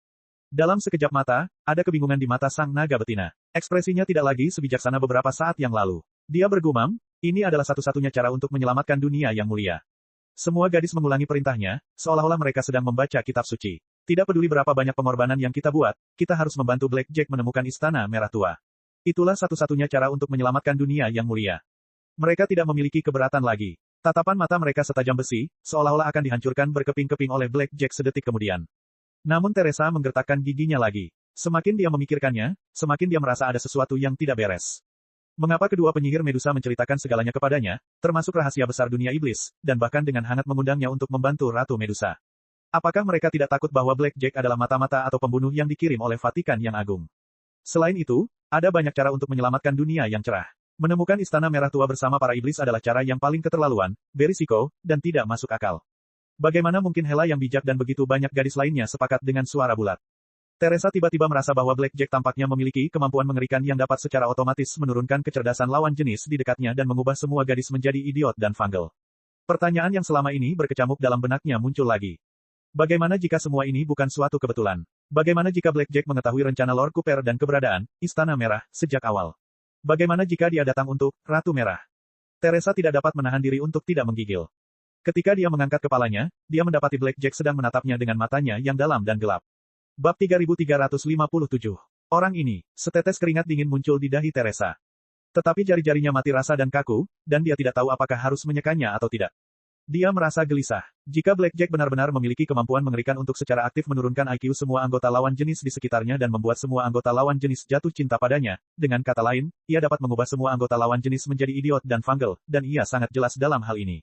Dalam sekejap mata, ada kebingungan di mata sang naga betina. Ekspresinya tidak lagi sebijaksana beberapa saat yang lalu. Dia bergumam, ini adalah satu-satunya cara untuk menyelamatkan dunia yang mulia. Semua gadis mengulangi perintahnya, seolah-olah mereka sedang membaca kitab suci. Tidak peduli berapa banyak pengorbanan yang kita buat, kita harus membantu Blackjack menemukan Istana Merah Tua. Itulah satu-satunya cara untuk menyelamatkan dunia yang mulia. Mereka tidak memiliki keberatan lagi. Tatapan mata mereka setajam besi, seolah-olah akan dihancurkan berkeping-keping oleh Blackjack sedetik kemudian. Namun Teresa menggertakkan giginya lagi. Semakin dia memikirkannya, semakin dia merasa ada sesuatu yang tidak beres. Mengapa kedua penyihir Medusa menceritakan segalanya kepadanya, termasuk rahasia besar dunia iblis, dan bahkan dengan hangat mengundangnya untuk membantu Ratu Medusa? Apakah mereka tidak takut bahwa Blackjack adalah mata-mata atau pembunuh yang dikirim oleh Vatikan yang agung? Selain itu, ada banyak cara untuk menyelamatkan dunia yang cerah. Menemukan Istana Merah Tua bersama para iblis adalah cara yang paling keterlaluan, berisiko, dan tidak masuk akal. Bagaimana mungkin Hela yang bijak dan begitu banyak gadis lainnya sepakat dengan suara bulat? Teresa tiba-tiba merasa bahwa Blackjack tampaknya memiliki kemampuan mengerikan yang dapat secara otomatis menurunkan kecerdasan lawan jenis di dekatnya dan mengubah semua gadis menjadi idiot dan vanggel. Pertanyaan yang selama ini berkecamuk dalam benaknya muncul lagi. Bagaimana jika semua ini bukan suatu kebetulan? Bagaimana jika Blackjack mengetahui rencana Lord Cooper dan keberadaan Istana Merah sejak awal? Bagaimana jika dia datang untuk Ratu Merah? Teresa tidak dapat menahan diri untuk tidak menggigil. Ketika dia mengangkat kepalanya, dia mendapati Blackjack sedang menatapnya dengan matanya yang dalam dan gelap. Bab 3357. Orang ini, setetes keringat dingin muncul di dahi Teresa. Tetapi jari-jarinya mati rasa dan kaku, dan dia tidak tahu apakah harus menyekannya atau tidak. Dia merasa gelisah. Jika Blackjack benar-benar memiliki kemampuan mengerikan untuk secara aktif menurunkan IQ semua anggota lawan jenis di sekitarnya dan membuat semua anggota lawan jenis jatuh cinta padanya, dengan kata lain, ia dapat mengubah semua anggota lawan jenis menjadi idiot dan fungal, dan ia sangat jelas dalam hal ini.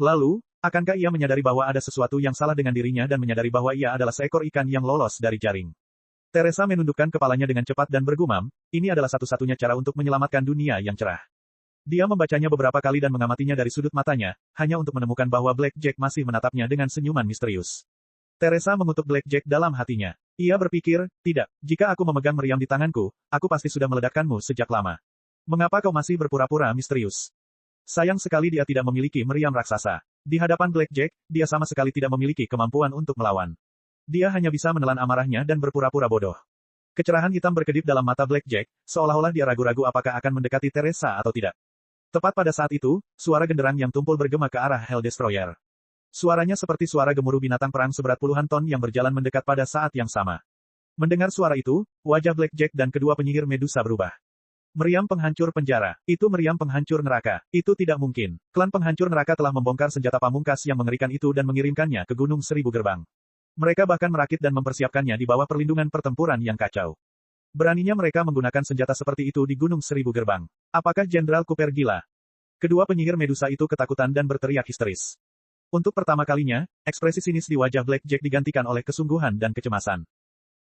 Lalu, akankah ia menyadari bahwa ada sesuatu yang salah dengan dirinya dan menyadari bahwa ia adalah seekor ikan yang lolos dari jaring? Teresa menundukkan kepalanya dengan cepat dan bergumam, ini adalah satu-satunya cara untuk menyelamatkan dunia yang cerah. Dia membacanya beberapa kali dan mengamatinya dari sudut matanya, hanya untuk menemukan bahwa Blackjack masih menatapnya dengan senyuman misterius. Teresa mengutuk Blackjack dalam hatinya. Ia berpikir, tidak, jika aku memegang meriam di tanganku, aku pasti sudah meledakkanmu sejak lama. Mengapa kau masih berpura-pura misterius? Sayang sekali dia tidak memiliki meriam raksasa. Di hadapan Blackjack, dia sama sekali tidak memiliki kemampuan untuk melawan. Dia hanya bisa menelan amarahnya dan berpura-pura bodoh. Kecerahan hitam berkedip dalam mata Blackjack, seolah-olah dia ragu-ragu apakah akan mendekati Teresa atau tidak. Tepat pada saat itu, suara genderang yang tumpul bergema ke arah Hell Destroyer. Suaranya seperti suara gemuruh binatang perang seberat puluhan ton yang berjalan mendekat pada saat yang sama. Mendengar suara itu, wajah Blackjack dan kedua penyihir Medusa berubah. Meriam penghancur penjara. Itu meriam penghancur neraka. Itu tidak mungkin. Klan penghancur neraka telah membongkar senjata pamungkas yang mengerikan itu dan mengirimkannya ke Gunung Seribu Gerbang. Mereka bahkan merakit dan mempersiapkannya di bawah perlindungan pertempuran yang kacau. Beraninya mereka menggunakan senjata seperti itu di Gunung Seribu Gerbang. Apakah Jenderal Cooper gila? Kedua penyihir Medusa itu ketakutan dan berteriak histeris. Untuk pertama kalinya, ekspresi sinis di wajah Blackjack digantikan oleh kesungguhan dan kecemasan.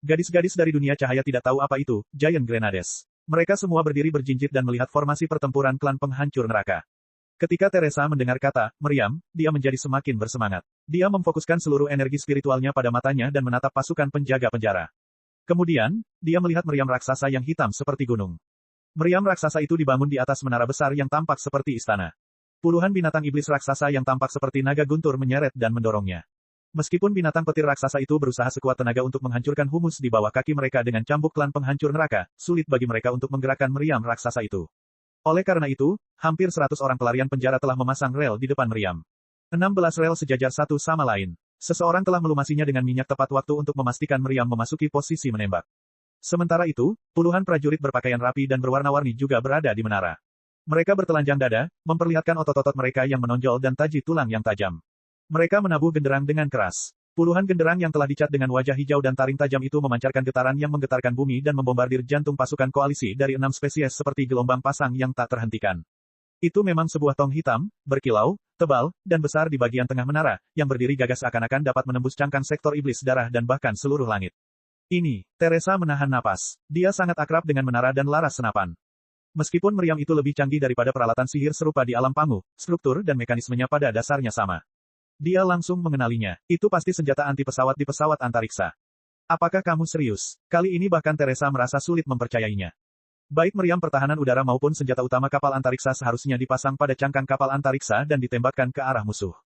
Gadis-gadis dari dunia cahaya tidak tahu apa itu, Giant Grenades. Mereka semua berdiri berjinjit dan melihat formasi pertempuran klan penghancur neraka. Ketika Teresa mendengar kata, meriam, dia menjadi semakin bersemangat. Dia memfokuskan seluruh energi spiritualnya pada matanya dan menatap pasukan penjaga penjara. Kemudian, dia melihat meriam raksasa yang hitam seperti gunung. Meriam raksasa itu dibangun di atas menara besar yang tampak seperti istana. Puluhan binatang iblis raksasa yang tampak seperti naga guntur menyeret dan mendorongnya. Meskipun binatang petir raksasa itu berusaha sekuat tenaga untuk menghancurkan humus di bawah kaki mereka dengan cambuk klan penghancur neraka, sulit bagi mereka untuk menggerakkan meriam raksasa itu. Oleh karena itu, hampir 100 orang pelarian penjara telah memasang rel di depan meriam. 16 rel sejajar satu sama lain. Seseorang telah melumasinya dengan minyak tepat waktu untuk memastikan meriam memasuki posisi menembak. Sementara itu, puluhan prajurit berpakaian rapi dan berwarna-warni juga berada di menara. Mereka bertelanjang dada, memperlihatkan otot-otot mereka yang menonjol dan taji tulang yang tajam. Mereka menabuh genderang dengan keras. Puluhan genderang yang telah dicat dengan wajah hijau dan taring tajam itu memancarkan getaran yang menggetarkan bumi dan membombardir jantung pasukan koalisi dari 6 spesies seperti gelombang pasang yang tak terhentikan. Itu memang sebuah tong hitam, berkilau, tebal, dan besar di bagian tengah menara, yang berdiri gagah seakan-akan dapat menembus cangkang sektor iblis darah dan bahkan seluruh langit. Ini, Teresa menahan napas. Dia sangat akrab dengan menara dan laras senapan. Meskipun meriam itu lebih canggih daripada peralatan sihir serupa di alam Pangu, struktur dan mekanismenya pada dasarnya sama. Dia langsung mengenalinya. Itu pasti senjata anti pesawat di pesawat antariksa. Apakah kamu serius? Kali ini bahkan Teresa merasa sulit mempercayainya. Baik meriam pertahanan udara maupun senjata utama kapal antariksa seharusnya dipasang pada cangkang kapal antariksa dan ditembakkan ke arah musuh.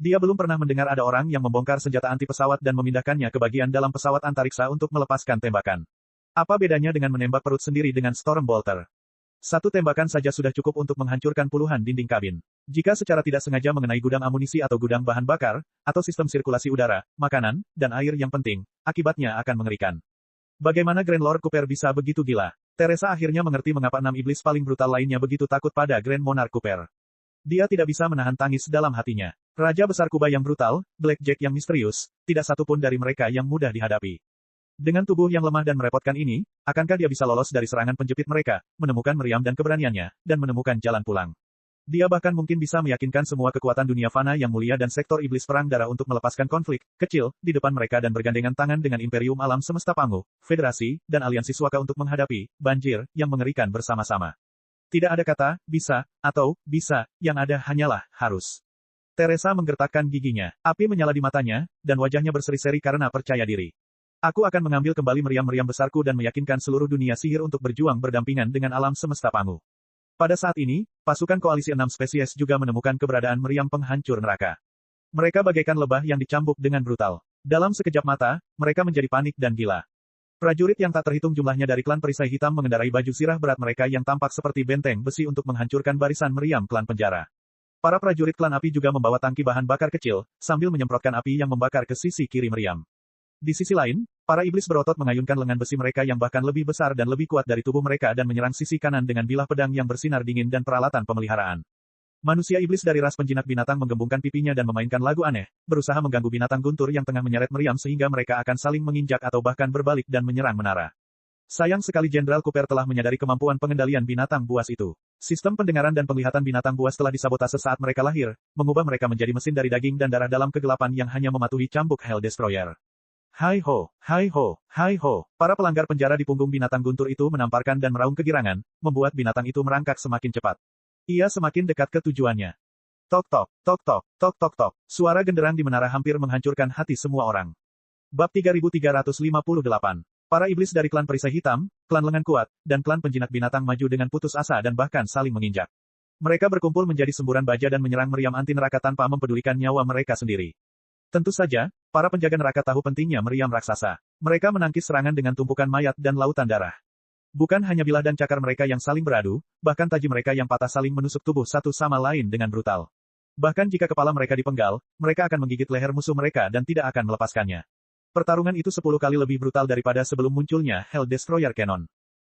Dia belum pernah mendengar ada orang yang membongkar senjata anti pesawat dan memindahkannya ke bagian dalam pesawat antariksa untuk melepaskan tembakan. Apa bedanya dengan menembak perut sendiri dengan Storm Bolter? Satu tembakan saja sudah cukup untuk menghancurkan puluhan dinding kabin. Jika secara tidak sengaja mengenai gudang amunisi atau gudang bahan bakar, atau sistem sirkulasi udara, makanan, dan air yang penting, akibatnya akan mengerikan. Bagaimana Grand Lord Cooper bisa begitu gila? Teresa akhirnya mengerti mengapa 6 iblis paling brutal lainnya begitu takut pada Grand Monarch Cooper. Dia tidak bisa menahan tangis dalam hatinya. Raja besar Kuba yang brutal, Blackjack yang misterius, tidak satupun dari mereka yang mudah dihadapi. Dengan tubuh yang lemah dan merepotkan ini, akankah dia bisa lolos dari serangan penjepit mereka, menemukan meriam dan keberaniannya, dan menemukan jalan pulang? Dia bahkan mungkin bisa meyakinkan semua kekuatan dunia fana yang mulia dan sektor iblis perang darah untuk melepaskan konflik kecil di depan mereka dan bergandengan tangan dengan Imperium Alam Semesta Pangu, Federasi, dan Aliansi Suaka untuk menghadapi banjir yang mengerikan bersama-sama. Tidak ada kata bisa atau bisa, yang ada hanyalah harus. Teresa menggertakkan giginya. Api menyala di matanya, dan wajahnya berseri-seri karena percaya diri. Aku akan mengambil kembali meriam-meriam besarku dan meyakinkan seluruh dunia sihir untuk berjuang berdampingan dengan alam semesta Pangu. Pada saat ini, pasukan koalisi 6 spesies juga menemukan keberadaan meriam penghancur neraka. Mereka bagaikan lebah yang dicambuk dengan brutal. Dalam sekejap mata, mereka menjadi panik dan gila. Prajurit yang tak terhitung jumlahnya dari klan perisai hitam mengendarai baju sirah berat mereka yang tampak seperti benteng besi untuk menghancurkan barisan meriam klan penjara. Para prajurit klan api juga membawa tangki bahan bakar kecil, sambil menyemprotkan api yang membakar ke sisi kiri meriam. Di sisi lain, para iblis berotot mengayunkan lengan besi mereka yang bahkan lebih besar dan lebih kuat dari tubuh mereka dan menyerang sisi kanan dengan bilah pedang yang bersinar dingin dan peralatan pemeliharaan. Manusia iblis dari ras penjinak binatang menggembungkan pipinya dan memainkan lagu aneh, berusaha mengganggu binatang guntur yang tengah menyeret meriam sehingga mereka akan saling menginjak atau bahkan berbalik dan menyerang menara. Sayang sekali Jenderal Cooper telah menyadari kemampuan pengendalian binatang buas itu. Sistem pendengaran dan penglihatan binatang buas telah disabotase saat mereka lahir, mengubah mereka menjadi mesin dari daging dan darah dalam kegelapan yang hanya mematuhi cambuk Hell Destroyer. Hai ho, hai ho, hai ho. Para pelanggar penjara di punggung binatang guntur itu menamparkan dan meraung kegirangan, membuat binatang itu merangkak semakin cepat. Ia semakin dekat ke tujuannya. Tok tok, tok tok, tok tok tok. Suara genderang di menara hampir menghancurkan hati semua orang. Bab 3358. Para iblis dari klan perisai hitam, klan lengan kuat, dan klan penjinak binatang maju dengan putus asa dan bahkan saling menginjak. Mereka berkumpul menjadi semburan baja dan menyerang meriam anti neraka tanpa mempedulikan nyawa mereka sendiri. Tentu saja, para penjaga neraka tahu pentingnya meriam raksasa. Mereka menangkis serangan dengan tumpukan mayat dan lautan darah. Bukan hanya bilah dan cakar mereka yang saling beradu, bahkan taji mereka yang patah saling menusuk tubuh satu sama lain dengan brutal. Bahkan jika kepala mereka dipenggal, mereka akan menggigit leher musuh mereka dan tidak akan melepaskannya. Pertarungan itu 10 kali lebih brutal daripada sebelum munculnya Hell Destroyer Cannon.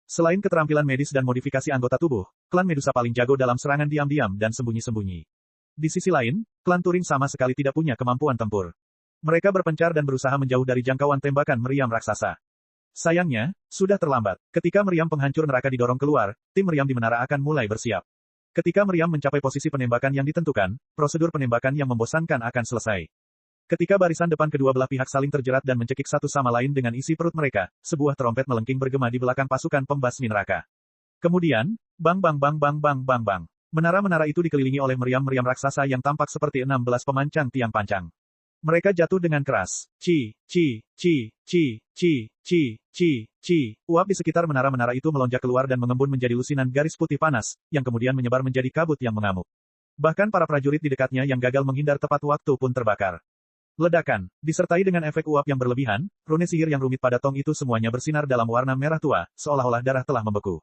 Selain keterampilan medis dan modifikasi anggota tubuh, klan Medusa paling jago dalam serangan diam-diam dan sembunyi-sembunyi. Di sisi lain, klan Turing sama sekali tidak punya kemampuan tempur. Mereka berpencar dan berusaha menjauh dari jangkauan tembakan meriam raksasa. Sayangnya, sudah terlambat. Ketika meriam penghancur neraka didorong keluar, tim meriam di menara akan mulai bersiap. Ketika meriam mencapai posisi penembakan yang ditentukan, prosedur penembakan yang membosankan akan selesai. Ketika barisan depan kedua belah pihak saling terjerat dan mencekik satu sama lain dengan isi perut mereka, sebuah trompet melengking bergema di belakang pasukan pembasmi neraka. Kemudian, bang bang bang bang bang bang bang. Menara-menara itu dikelilingi oleh meriam-meriam raksasa yang tampak seperti 16 pemancang tiang pancang. Mereka jatuh dengan keras. Ci, ci, ci, ci, ci, ci, ci, ci. Uap di sekitar menara-menara itu melonjak keluar dan mengembun menjadi lusinan garis putih panas, yang kemudian menyebar menjadi kabut yang mengamuk. Bahkan para prajurit di dekatnya yang gagal menghindar tepat waktu pun terbakar. Ledakan, disertai dengan efek uap yang berlebihan, rune sihir yang rumit pada tong itu semuanya bersinar dalam warna merah tua, seolah-olah darah telah membeku.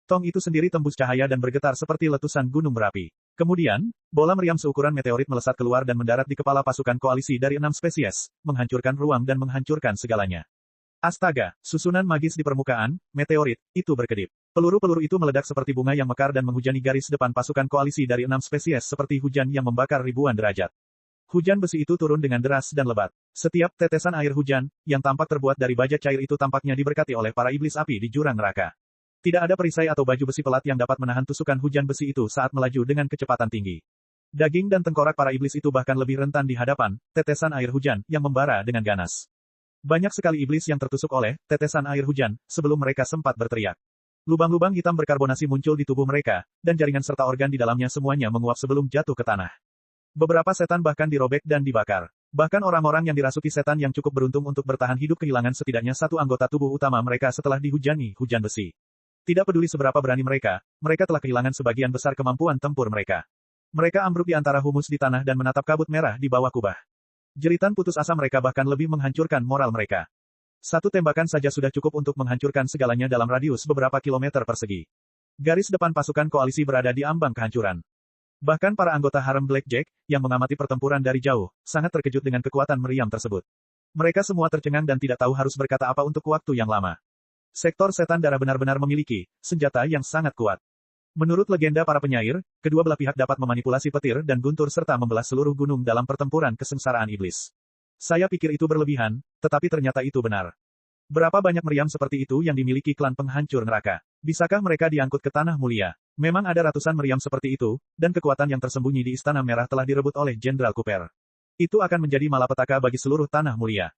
Tong itu sendiri tembus cahaya dan bergetar seperti letusan gunung berapi. Kemudian, bola meriam seukuran meteorit melesat keluar dan mendarat di kepala pasukan koalisi dari 6 spesies, menghancurkan ruang dan menghancurkan segalanya. Astaga, susunan magis di permukaan, meteorit, itu berkedip. Peluru-peluru itu meledak seperti bunga yang mekar dan menghujani garis depan pasukan koalisi dari 6 spesies seperti hujan yang membakar ribuan derajat. Hujan besi itu turun dengan deras dan lebat. Setiap tetesan air hujan, yang tampak terbuat dari baja cair itu tampaknya diberkati oleh para iblis api di jurang neraka. Tidak ada perisai atau baju besi pelat yang dapat menahan tusukan hujan besi itu saat melaju dengan kecepatan tinggi. Daging dan tengkorak para iblis itu bahkan lebih rentan di hadapan tetesan air hujan yang membara dengan ganas. Banyak sekali iblis yang tertusuk oleh tetesan air hujan sebelum mereka sempat berteriak. Lubang-lubang hitam berkarbonasi muncul di tubuh mereka, dan jaringan serta organ di dalamnya semuanya menguap sebelum jatuh ke tanah. Beberapa setan bahkan dirobek dan dibakar. Bahkan orang-orang yang dirasuki setan yang cukup beruntung untuk bertahan hidup kehilangan setidaknya satu anggota tubuh utama mereka setelah dihujani hujan besi. Tidak peduli seberapa berani mereka telah kehilangan sebagian besar kemampuan tempur mereka. Mereka ambruk di antara humus di tanah dan menatap kabut merah di bawah kubah. Jeritan putus asa mereka bahkan lebih menghancurkan moral mereka. Satu tembakan saja sudah cukup untuk menghancurkan segalanya dalam radius beberapa kilometer persegi. Garis depan pasukan koalisi berada di ambang kehancuran. Bahkan para anggota harem Blackjack, yang mengamati pertempuran dari jauh, sangat terkejut dengan kekuatan meriam tersebut. Mereka semua tercengang dan tidak tahu harus berkata apa untuk waktu yang lama. Sektor setan darah benar-benar memiliki senjata yang sangat kuat. Menurut legenda para penyair, kedua belah pihak dapat memanipulasi petir dan guntur serta membelah seluruh gunung dalam pertempuran kesengsaraan iblis. Saya pikir itu berlebihan, tetapi ternyata itu benar. Berapa banyak meriam seperti itu yang dimiliki klan penghancur neraka? Bisakah mereka diangkut ke tanah mulia? Memang ada ratusan meriam seperti itu, dan kekuatan yang tersembunyi di Istana Merah telah direbut oleh Jenderal Cooper. Itu akan menjadi malapetaka bagi seluruh tanah mulia.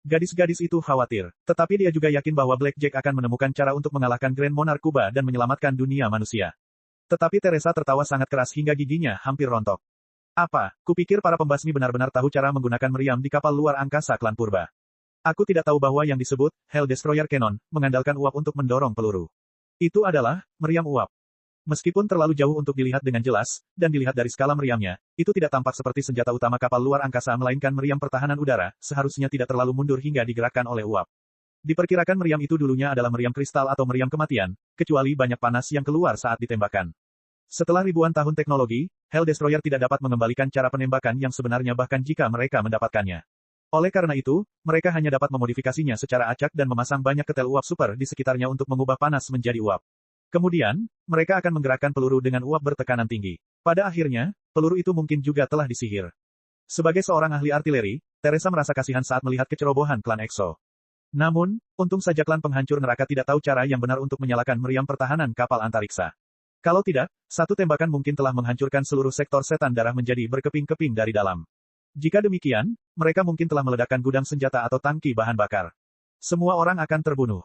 Gadis-gadis itu khawatir, tetapi dia juga yakin bahwa Blackjack akan menemukan cara untuk mengalahkan Grand Monarch Kuba dan menyelamatkan dunia manusia. Tetapi Teresa tertawa sangat keras hingga giginya hampir rontok. Apa, kupikir para pembasmi benar-benar tahu cara menggunakan meriam di kapal luar angkasa klan purba. Aku tidak tahu bahwa yang disebut Hell Destroyer Cannon mengandalkan uap untuk mendorong peluru. Itu adalah meriam uap. Meskipun terlalu jauh untuk dilihat dengan jelas, dan dilihat dari skala meriamnya, itu tidak tampak seperti senjata utama kapal luar angkasa melainkan meriam pertahanan udara, seharusnya tidak terlalu mundur hingga digerakkan oleh uap. Diperkirakan meriam itu dulunya adalah meriam kristal atau meriam kematian, kecuali banyak panas yang keluar saat ditembakkan. Setelah ribuan tahun teknologi, Hell Destroyer tidak dapat mengembalikan cara penembakan yang sebenarnya bahkan jika mereka mendapatkannya. Oleh karena itu, mereka hanya dapat memodifikasinya secara acak dan memasang banyak ketel uap super di sekitarnya untuk mengubah panas menjadi uap. Kemudian, mereka akan menggerakkan peluru dengan uap bertekanan tinggi. Pada akhirnya, peluru itu mungkin juga telah disihir. Sebagai seorang ahli artileri, Teresa merasa kasihan saat melihat kecerobohan klan EXO. Namun, untung saja klan penghancur neraka tidak tahu cara yang benar untuk menyalakan meriam pertahanan kapal antariksa. Kalau tidak, satu tembakan mungkin telah menghancurkan seluruh sektor setan darah menjadi berkeping-keping dari dalam. Jika demikian, mereka mungkin telah meledakkan gudang senjata atau tangki bahan bakar. Semua orang akan terbunuh.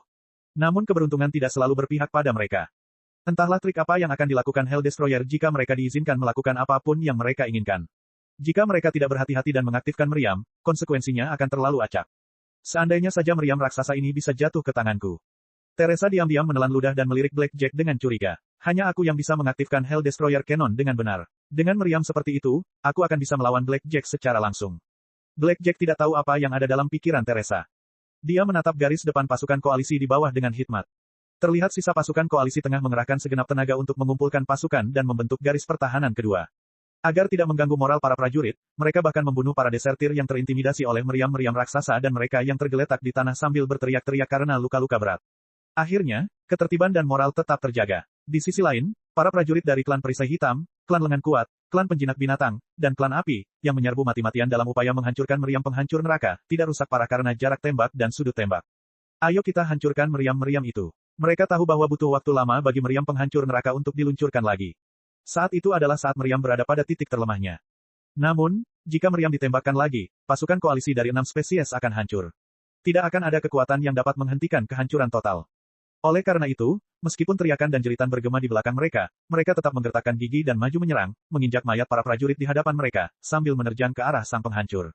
Namun keberuntungan tidak selalu berpihak pada mereka. Entahlah trik apa yang akan dilakukan Hell Destroyer jika mereka diizinkan melakukan apapun yang mereka inginkan. Jika mereka tidak berhati-hati dan mengaktifkan meriam, konsekuensinya akan terlalu acak. Seandainya saja meriam raksasa ini bisa jatuh ke tanganku. Teresa diam-diam menelan ludah dan melirik Blackjack dengan curiga. Hanya aku yang bisa mengaktifkan Hell Destroyer Cannon dengan benar. Dengan meriam seperti itu, aku akan bisa melawan Blackjack secara langsung. Blackjack tidak tahu apa yang ada dalam pikiran Teresa. Dia menatap garis depan pasukan koalisi di bawah dengan hikmat. Terlihat sisa pasukan koalisi tengah mengerahkan segenap tenaga untuk mengumpulkan pasukan dan membentuk garis pertahanan kedua. Agar tidak mengganggu moral para prajurit, mereka bahkan membunuh para desertir yang terintimidasi oleh meriam-meriam raksasa dan mereka yang tergeletak di tanah sambil berteriak-teriak karena luka-luka berat. Akhirnya, ketertiban dan moral tetap terjaga. Di sisi lain, para prajurit dari klan perisai hitam, klan lengan kuat, klan penjinak binatang, dan klan api, yang menyerbu mati-matian dalam upaya menghancurkan meriam penghancur neraka, tidak rusak parah karena jarak tembak dan sudut tembak. Ayo kita hancurkan meriam-meriam itu. Mereka tahu bahwa butuh waktu lama bagi meriam penghancur neraka untuk diluncurkan lagi. Saat itu adalah saat meriam berada pada titik terlemahnya. Namun, jika meriam ditembakkan lagi, pasukan koalisi dari 6 spesies akan hancur. Tidak akan ada kekuatan yang dapat menghentikan kehancuran total. Oleh karena itu, meskipun teriakan dan jeritan bergema di belakang mereka, mereka tetap menggertakkan gigi dan maju menyerang, menginjak mayat para prajurit di hadapan mereka, sambil menerjang ke arah sang penghancur.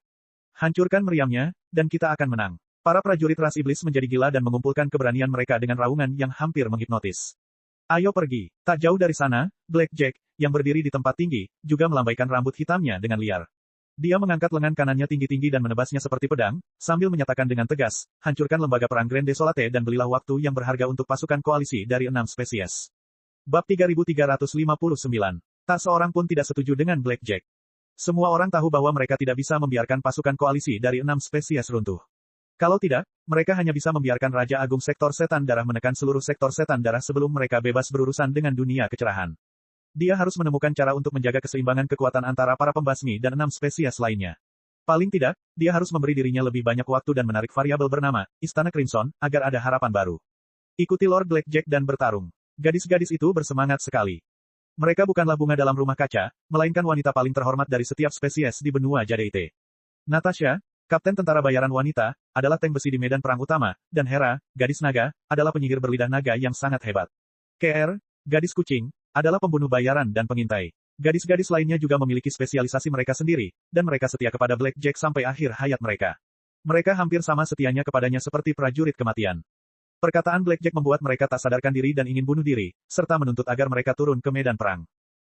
Hancurkan meriamnya, dan kita akan menang. Para prajurit ras iblis menjadi gila dan mengumpulkan keberanian mereka dengan raungan yang hampir menghipnotis. Ayo pergi. Tak jauh dari sana, Blackjack, yang berdiri di tempat tinggi, juga melambaikan rambut hitamnya dengan liar. Dia mengangkat lengan kanannya tinggi-tinggi dan menebasnya seperti pedang, sambil menyatakan dengan tegas, hancurkan lembaga perang Grand Desolate dan belilah waktu yang berharga untuk pasukan koalisi dari 6 spesies. Bab 3359. Tak seorang pun tidak setuju dengan Blackjack. Semua orang tahu bahwa mereka tidak bisa membiarkan pasukan koalisi dari 6 spesies runtuh. Kalau tidak, mereka hanya bisa membiarkan Raja Agung Sektor Setan Darah menekan seluruh sektor setan darah sebelum mereka bebas berurusan dengan dunia kecerahan. Dia harus menemukan cara untuk menjaga keseimbangan kekuatan antara para pembasmi dan 6 spesies lainnya. Paling tidak, dia harus memberi dirinya lebih banyak waktu dan menarik variabel bernama Istana Crimson, agar ada harapan baru. Ikuti Lord Blackjack dan bertarung. Gadis-gadis itu bersemangat sekali. Mereka bukanlah bunga dalam rumah kaca, melainkan wanita paling terhormat dari setiap spesies di benua Jade. Natasha, Kapten Tentara Bayaran Wanita, adalah tank besi di medan perang utama, dan Hera, gadis naga, adalah penyihir berlidah naga yang sangat hebat. KR, gadis kucing, adalah pembunuh bayaran dan pengintai. Gadis-gadis lainnya juga memiliki spesialisasi mereka sendiri, dan mereka setia kepada Blackjack sampai akhir hayat mereka. Mereka hampir sama setianya kepadanya seperti prajurit kematian. Perkataan Blackjack membuat mereka tak sadarkan diri dan ingin bunuh diri, serta menuntut agar mereka turun ke medan perang.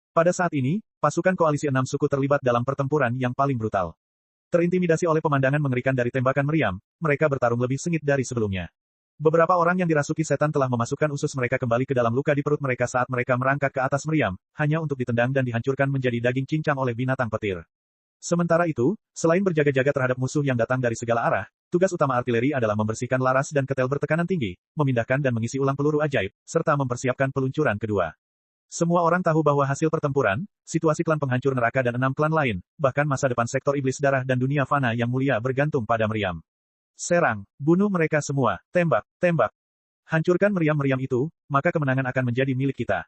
Pada saat ini, pasukan koalisi 6 suku terlibat dalam pertempuran yang paling brutal. Terintimidasi oleh pemandangan mengerikan dari tembakan meriam, mereka bertarung lebih sengit dari sebelumnya. Beberapa orang yang dirasuki setan telah memasukkan usus mereka kembali ke dalam luka di perut mereka saat mereka merangkak ke atas meriam, hanya untuk ditendang dan dihancurkan menjadi daging cincang oleh binatang petir. Sementara itu, selain berjaga-jaga terhadap musuh yang datang dari segala arah, tugas utama artileri adalah membersihkan laras dan ketel bertekanan tinggi, memindahkan dan mengisi ulang peluru ajaib, serta mempersiapkan peluncuran kedua. Semua orang tahu bahwa hasil pertempuran, situasi klan penghancur neraka dan 6 klan lain, bahkan masa depan sektor iblis darah dan dunia fana yang mulia bergantung pada meriam. Serang, bunuh mereka semua, tembak, tembak. Hancurkan meriam-meriam itu, maka kemenangan akan menjadi milik kita.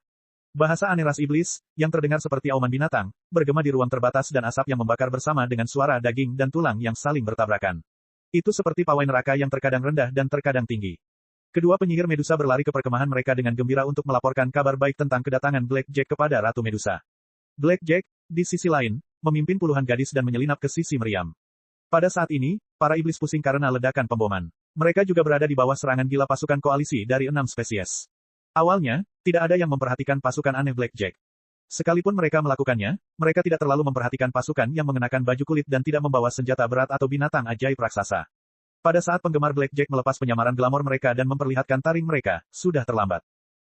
Bahasa aneh ras iblis, yang terdengar seperti auman binatang, bergema di ruang terbatas dan asap yang membakar bersama dengan suara daging dan tulang yang saling bertabrakan. Itu seperti pawai neraka yang terkadang rendah dan terkadang tinggi. Kedua penyihir Medusa berlari ke perkemahan mereka dengan gembira untuk melaporkan kabar baik tentang kedatangan Blackjack kepada Ratu Medusa. Blackjack, di sisi lain, memimpin puluhan gadis dan menyelinap ke sisi meriam. Pada saat ini, para iblis pusing karena ledakan pemboman. Mereka juga berada di bawah serangan gila pasukan koalisi dari 6 spesies. Awalnya, tidak ada yang memperhatikan pasukan aneh Blackjack. Sekalipun mereka melakukannya, mereka tidak terlalu memperhatikan pasukan yang mengenakan baju kulit dan tidak membawa senjata berat atau binatang ajaib raksasa. Pada saat penggemar Blackjack melepas penyamaran glamor mereka dan memperlihatkan taring mereka, sudah terlambat.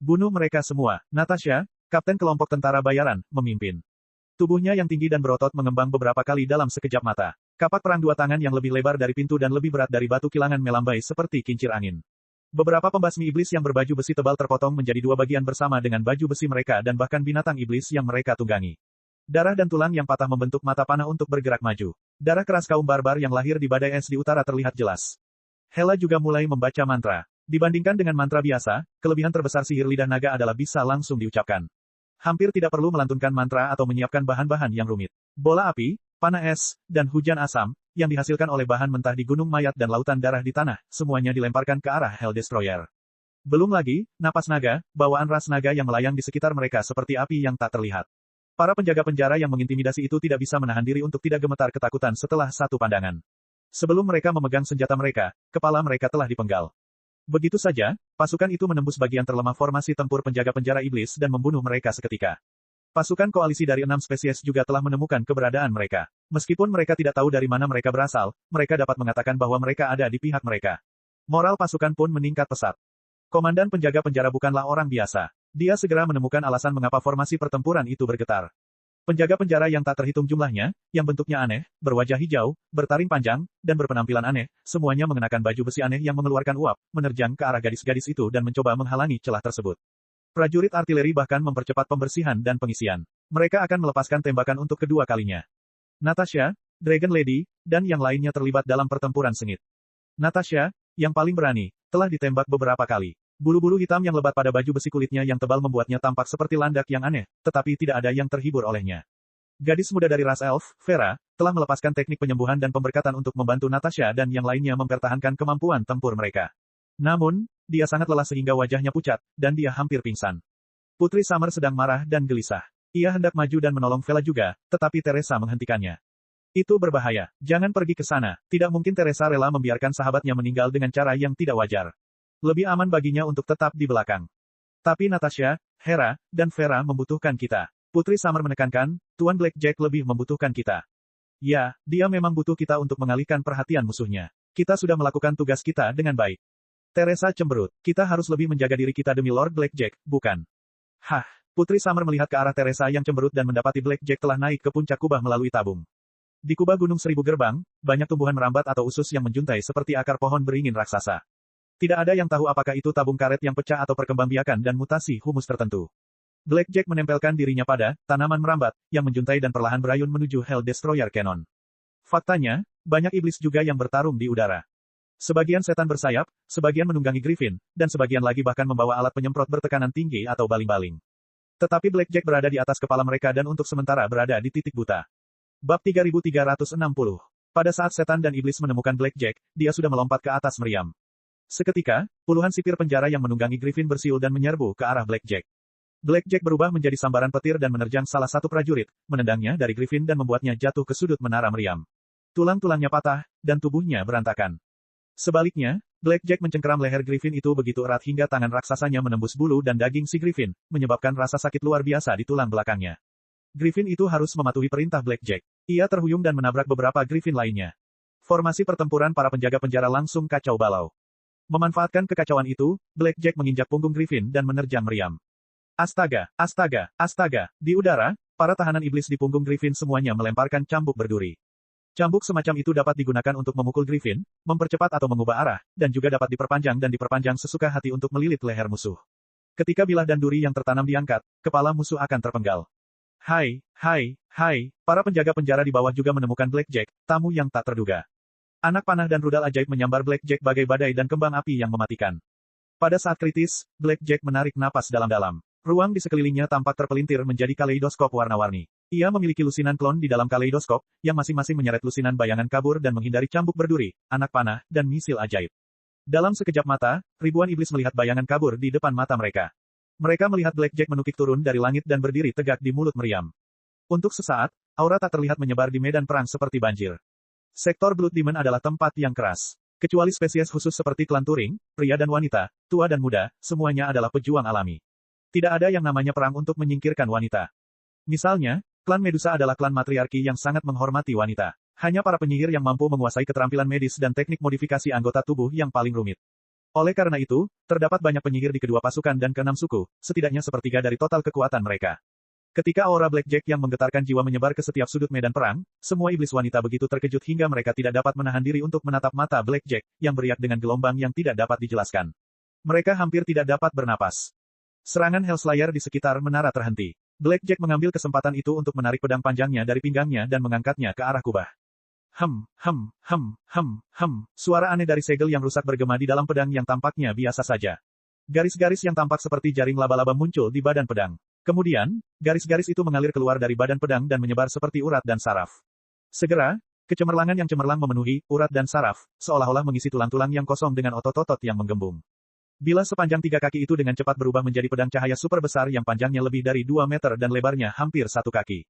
Bunuh mereka semua. Natasha, kapten kelompok tentara bayaran, memimpin. Tubuhnya yang tinggi dan berotot mengembang beberapa kali dalam sekejap mata. Kapak perang 2 tangan yang lebih lebar dari pintu dan lebih berat dari batu kilangan melambai seperti kincir angin. Beberapa pembasmi iblis yang berbaju besi tebal terpotong menjadi 2 bagian bersama dengan baju besi mereka dan bahkan binatang iblis yang mereka tunggangi. Darah dan tulang yang patah membentuk mata panah untuk bergerak maju. Darah keras kaum barbar yang lahir di badai es di utara terlihat jelas. Hela juga mulai membaca mantra. Dibandingkan dengan mantra biasa, kelebihan terbesar sihir lidah naga adalah bisa langsung diucapkan. Hampir tidak perlu melantunkan mantra atau menyiapkan bahan-bahan yang rumit. Bola api, panah es, dan hujan asam, yang dihasilkan oleh bahan mentah di gunung mayat dan lautan darah di tanah, semuanya dilemparkan ke arah Hell Destroyer. Belum lagi, napas naga, bawaan ras naga yang melayang di sekitar mereka seperti api yang tak terlihat. Para penjaga penjara yang mengintimidasi itu tidak bisa menahan diri untuk tidak gemetar ketakutan setelah satu pandangan. Sebelum mereka memegang senjata mereka, kepala mereka telah dipenggal. Begitu saja, pasukan itu menembus bagian terlemah formasi tempur penjaga penjara iblis dan membunuh mereka seketika. Pasukan koalisi dari 6 spesies juga telah menemukan keberadaan mereka. Meskipun mereka tidak tahu dari mana mereka berasal, mereka dapat mengatakan bahwa mereka ada di pihak mereka. Moral pasukan pun meningkat pesat. Komandan penjaga penjara bukanlah orang biasa. Dia segera menemukan alasan mengapa formasi pertempuran itu bergetar. Penjaga penjara yang tak terhitung jumlahnya, yang bentuknya aneh, berwajah hijau, bertaring panjang, dan berpenampilan aneh, semuanya mengenakan baju besi aneh yang mengeluarkan uap, menerjang ke arah gadis-gadis itu dan mencoba menghalangi celah tersebut. Prajurit artileri bahkan mempercepat pembersihan dan pengisian. Mereka akan melepaskan tembakan untuk kedua kalinya. Natasha, Dragon Lady, dan yang lainnya terlibat dalam pertempuran sengit. Natasha, yang paling berani, telah ditembak beberapa kali. Bulu-bulu hitam yang lebat pada baju besi kulitnya yang tebal membuatnya tampak seperti landak yang aneh, tetapi tidak ada yang terhibur olehnya. Gadis muda dari ras elf, Vera, telah melepaskan teknik penyembuhan dan pemberkatan untuk membantu Natasha dan yang lainnya mempertahankan kemampuan tempur mereka. Namun, dia sangat lelah sehingga wajahnya pucat, dan dia hampir pingsan. Putri Summer sedang marah dan gelisah. Ia hendak maju dan menolong Vela juga, tetapi Teresa menghentikannya. Itu berbahaya. Jangan pergi ke sana. Tidak mungkin Teresa rela membiarkan sahabatnya meninggal dengan cara yang tidak wajar. Lebih aman baginya untuk tetap di belakang. Tapi Natasha, Hera, dan Vera membutuhkan kita. Putri Summer menekankan, Tuan Blackjack lebih membutuhkan kita. Ya, dia memang butuh kita untuk mengalihkan perhatian musuhnya. Kita sudah melakukan tugas kita dengan baik. Teresa cemberut. Kita harus lebih menjaga diri kita demi Lord Blackjack, bukan? Hah, Putri Summer melihat ke arah Teresa yang cemberut dan mendapati Blackjack telah naik ke puncak kubah melalui tabung. Di kubah Gunung Seribu Gerbang, banyak tumbuhan merambat atau usus yang menjuntai seperti akar pohon beringin raksasa. Tidak ada yang tahu apakah itu tabung karet yang pecah atau perkembangbiakan dan mutasi humus tertentu. Blackjack menempelkan dirinya pada tanaman merambat, yang menjuntai dan perlahan berayun menuju Hell Destroyer Cannon. Faktanya, banyak iblis juga yang bertarung di udara. Sebagian setan bersayap, sebagian menunggangi Griffin, dan sebagian lagi bahkan membawa alat penyemprot bertekanan tinggi atau baling-baling. Tetapi Blackjack berada di atas kepala mereka dan untuk sementara berada di titik buta. Bab 3360. Pada saat setan dan iblis menemukan Blackjack, dia sudah melompat ke atas meriam. Seketika, puluhan sipir penjara yang menunggangi Griffin bersiul dan menyerbu ke arah Blackjack. Blackjack berubah menjadi sambaran petir dan menerjang salah satu prajurit, menendangnya dari Griffin dan membuatnya jatuh ke sudut menara meriam. Tulang-tulangnya patah, dan tubuhnya berantakan. Sebaliknya, Blackjack mencengkeram leher Griffin itu begitu erat hingga tangan raksasanya menembus bulu dan daging si Griffin, menyebabkan rasa sakit luar biasa di tulang belakangnya. Griffin itu harus mematuhi perintah Blackjack. Ia terhuyung dan menabrak beberapa Griffin lainnya. Formasi pertempuran para penjaga penjara langsung kacau balau. Memanfaatkan kekacauan itu, Blackjack menginjak punggung Griffin dan menerjang meriam. Astaga, astaga, astaga. Di udara, para tahanan iblis di punggung Griffin semuanya melemparkan cambuk berduri. Cambuk semacam itu dapat digunakan untuk memukul Griffin, mempercepat atau mengubah arah, dan juga dapat diperpanjang sesuka hati untuk melilit leher musuh. Ketika bilah dan duri yang tertanam diangkat, kepala musuh akan terpenggal. Hai, para penjaga penjara di bawah juga menemukan Blackjack, tamu yang tak terduga. Anak panah dan rudal ajaib menyambar Blackjack bagai badai dan kembang api yang mematikan. Pada saat kritis, Blackjack menarik napas dalam-dalam. Ruang di sekelilingnya tampak terpelintir menjadi kaleidoskop warna-warni. Ia memiliki lusinan klon di dalam kaleidoskop, yang masing-masing menyeret lusinan bayangan kabur dan menghindari cambuk berduri, anak panah, dan misil ajaib. Dalam sekejap mata, ribuan iblis melihat bayangan kabur di depan mata mereka. Mereka melihat Blackjack menukik turun dari langit dan berdiri tegak di mulut meriam. Untuk sesaat, aura tak terlihat menyebar di medan perang seperti banjir. Sektor Blood Demon adalah tempat yang keras. Kecuali spesies khusus seperti klan Turing, pria dan wanita, tua dan muda, semuanya adalah pejuang alami. Tidak ada yang namanya perang untuk menyingkirkan wanita. Misalnya, klan Medusa adalah klan matriarki yang sangat menghormati wanita. Hanya para penyihir yang mampu menguasai keterampilan medis dan teknik modifikasi anggota tubuh yang paling rumit. Oleh karena itu, terdapat banyak penyihir di kedua pasukan dan keenam suku, setidaknya sepertiga dari total kekuatan mereka. Ketika aura Blackjack yang menggetarkan jiwa menyebar ke setiap sudut medan perang, semua iblis wanita begitu terkejut hingga mereka tidak dapat menahan diri untuk menatap mata Blackjack, yang beriak dengan gelombang yang tidak dapat dijelaskan. Mereka hampir tidak dapat bernapas. Serangan Hellslayer di sekitar menara terhenti. Blackjack mengambil kesempatan itu untuk menarik pedang panjangnya dari pinggangnya dan mengangkatnya ke arah kubah. Suara aneh dari segel yang rusak bergema di dalam pedang yang tampaknya biasa saja. Garis-garis yang tampak seperti jaring laba-laba muncul di badan pedang. Kemudian, garis-garis itu mengalir keluar dari badan pedang dan menyebar seperti urat dan saraf. Segera, kecemerlangan yang cemerlang memenuhi urat dan saraf, seolah-olah mengisi tulang-tulang yang kosong dengan otot-otot yang menggembung. Bilah sepanjang 3 kaki itu dengan cepat berubah menjadi pedang cahaya super besar yang panjangnya lebih dari 2 meter dan lebarnya hampir 1 kaki.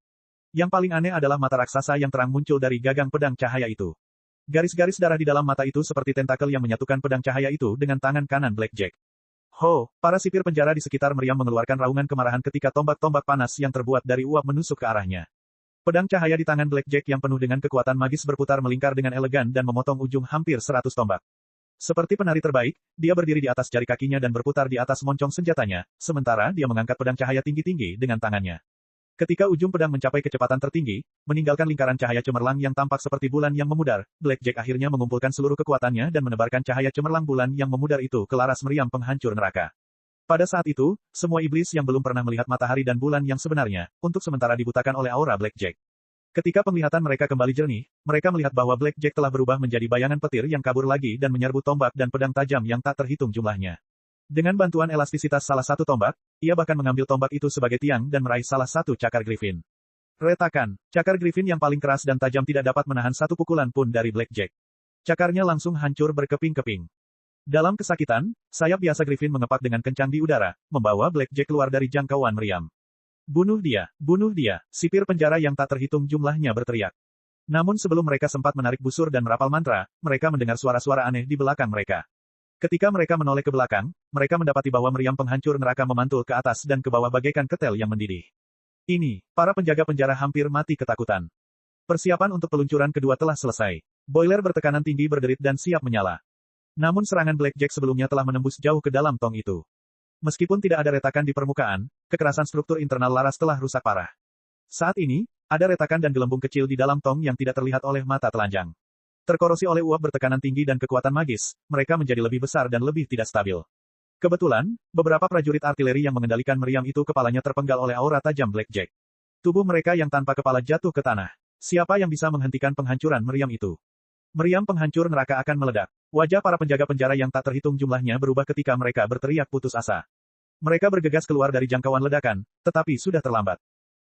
Yang paling aneh adalah mata raksasa yang terang muncul dari gagang pedang cahaya itu. Garis-garis darah di dalam mata itu seperti tentakel yang menyatukan pedang cahaya itu dengan tangan kanan Blackjack. Ho, para sipir penjara di sekitar meriam mengeluarkan raungan kemarahan ketika tombak-tombak panas yang terbuat dari uap menusuk ke arahnya. Pedang cahaya di tangan Blackjack yang penuh dengan kekuatan magis berputar melingkar dengan elegan dan memotong ujung hampir 100 tombak. Seperti penari terbaik, dia berdiri di atas jari kakinya dan berputar di atas moncong senjatanya, sementara dia mengangkat pedang cahaya tinggi-tinggi dengan tangannya. Ketika ujung pedang mencapai kecepatan tertinggi, meninggalkan lingkaran cahaya cemerlang yang tampak seperti bulan yang memudar, Blackjack akhirnya mengumpulkan seluruh kekuatannya dan menebarkan cahaya cemerlang bulan yang memudar itu ke laras meriam penghancur neraka. Pada saat itu, semua iblis yang belum pernah melihat matahari dan bulan yang sebenarnya, untuk sementara dibutakan oleh aura Blackjack. Ketika penglihatan mereka kembali jernih, mereka melihat bahwa Blackjack telah berubah menjadi bayangan petir yang kabur lagi dan menyerbu tombak dan pedang tajam yang tak terhitung jumlahnya. Dengan bantuan elastisitas salah satu tombak, ia bahkan mengambil tombak itu sebagai tiang dan meraih salah satu cakar Griffin. Retakan, cakar Griffin yang paling keras dan tajam tidak dapat menahan satu pukulan pun dari Blackjack. Cakarnya langsung hancur berkeping-keping. Dalam kesakitan, sayap biasa Griffin mengepak dengan kencang di udara, membawa Blackjack keluar dari jangkauan meriam. Bunuh dia, sipir penjara yang tak terhitung jumlahnya berteriak. Namun sebelum mereka sempat menarik busur dan merapal mantra, mereka mendengar suara-suara aneh di belakang mereka. Ketika mereka menoleh ke belakang, mereka mendapati bahwa meriam penghancur neraka memantul ke atas dan ke bawah bagaikan ketel yang mendidih. Ini, para penjaga penjara hampir mati ketakutan. Persiapan untuk peluncuran kedua telah selesai. Boiler bertekanan tinggi berderit dan siap menyala. Namun serangan Blackjack sebelumnya telah menembus jauh ke dalam tong itu. Meskipun tidak ada retakan di permukaan, kekerasan struktur internal laras telah rusak parah. Saat ini, ada retakan dan gelembung kecil di dalam tong yang tidak terlihat oleh mata telanjang. Terkorosi oleh uap bertekanan tinggi dan kekuatan magis, mereka menjadi lebih besar dan lebih tidak stabil. Kebetulan, beberapa prajurit artileri yang mengendalikan meriam itu kepalanya terpenggal oleh aura tajam Blackjack. Tubuh mereka yang tanpa kepala jatuh ke tanah. Siapa yang bisa menghentikan penghancuran meriam itu? Meriam penghancur neraka akan meledak. Wajah para penjaga penjara yang tak terhitung jumlahnya berubah ketika mereka berteriak putus asa. Mereka bergegas keluar dari jangkauan ledakan, tetapi sudah terlambat.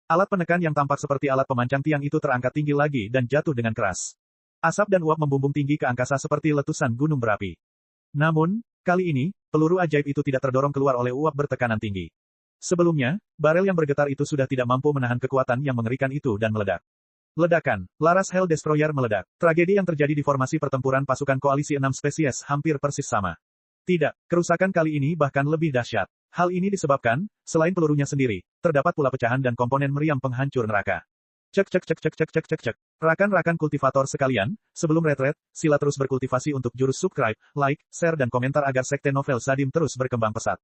Alat penekan yang tampak seperti alat pemancang tiang itu terangkat tinggi lagi dan jatuh dengan keras. Asap dan uap membumbung tinggi ke angkasa seperti letusan gunung berapi. Namun, kali ini, peluru ajaib itu tidak terdorong keluar oleh uap bertekanan tinggi. Sebelumnya, barel yang bergetar itu sudah tidak mampu menahan kekuatan yang mengerikan itu dan meledak. Ledakan, laras Hell Destroyer meledak. Tragedi yang terjadi di formasi pertempuran pasukan koalisi 6 spesies hampir persis sama. Tidak, kerusakan kali ini bahkan lebih dahsyat. Hal ini disebabkan, selain pelurunya sendiri, terdapat pula pecahan dan komponen meriam penghancur neraka. Cek. Rakan-rakan kultivator sekalian, sebelum retret, sila terus berkultivasi untuk jurus subscribe, like, share dan komentar agar Sekte Novel Sadim terus berkembang pesat.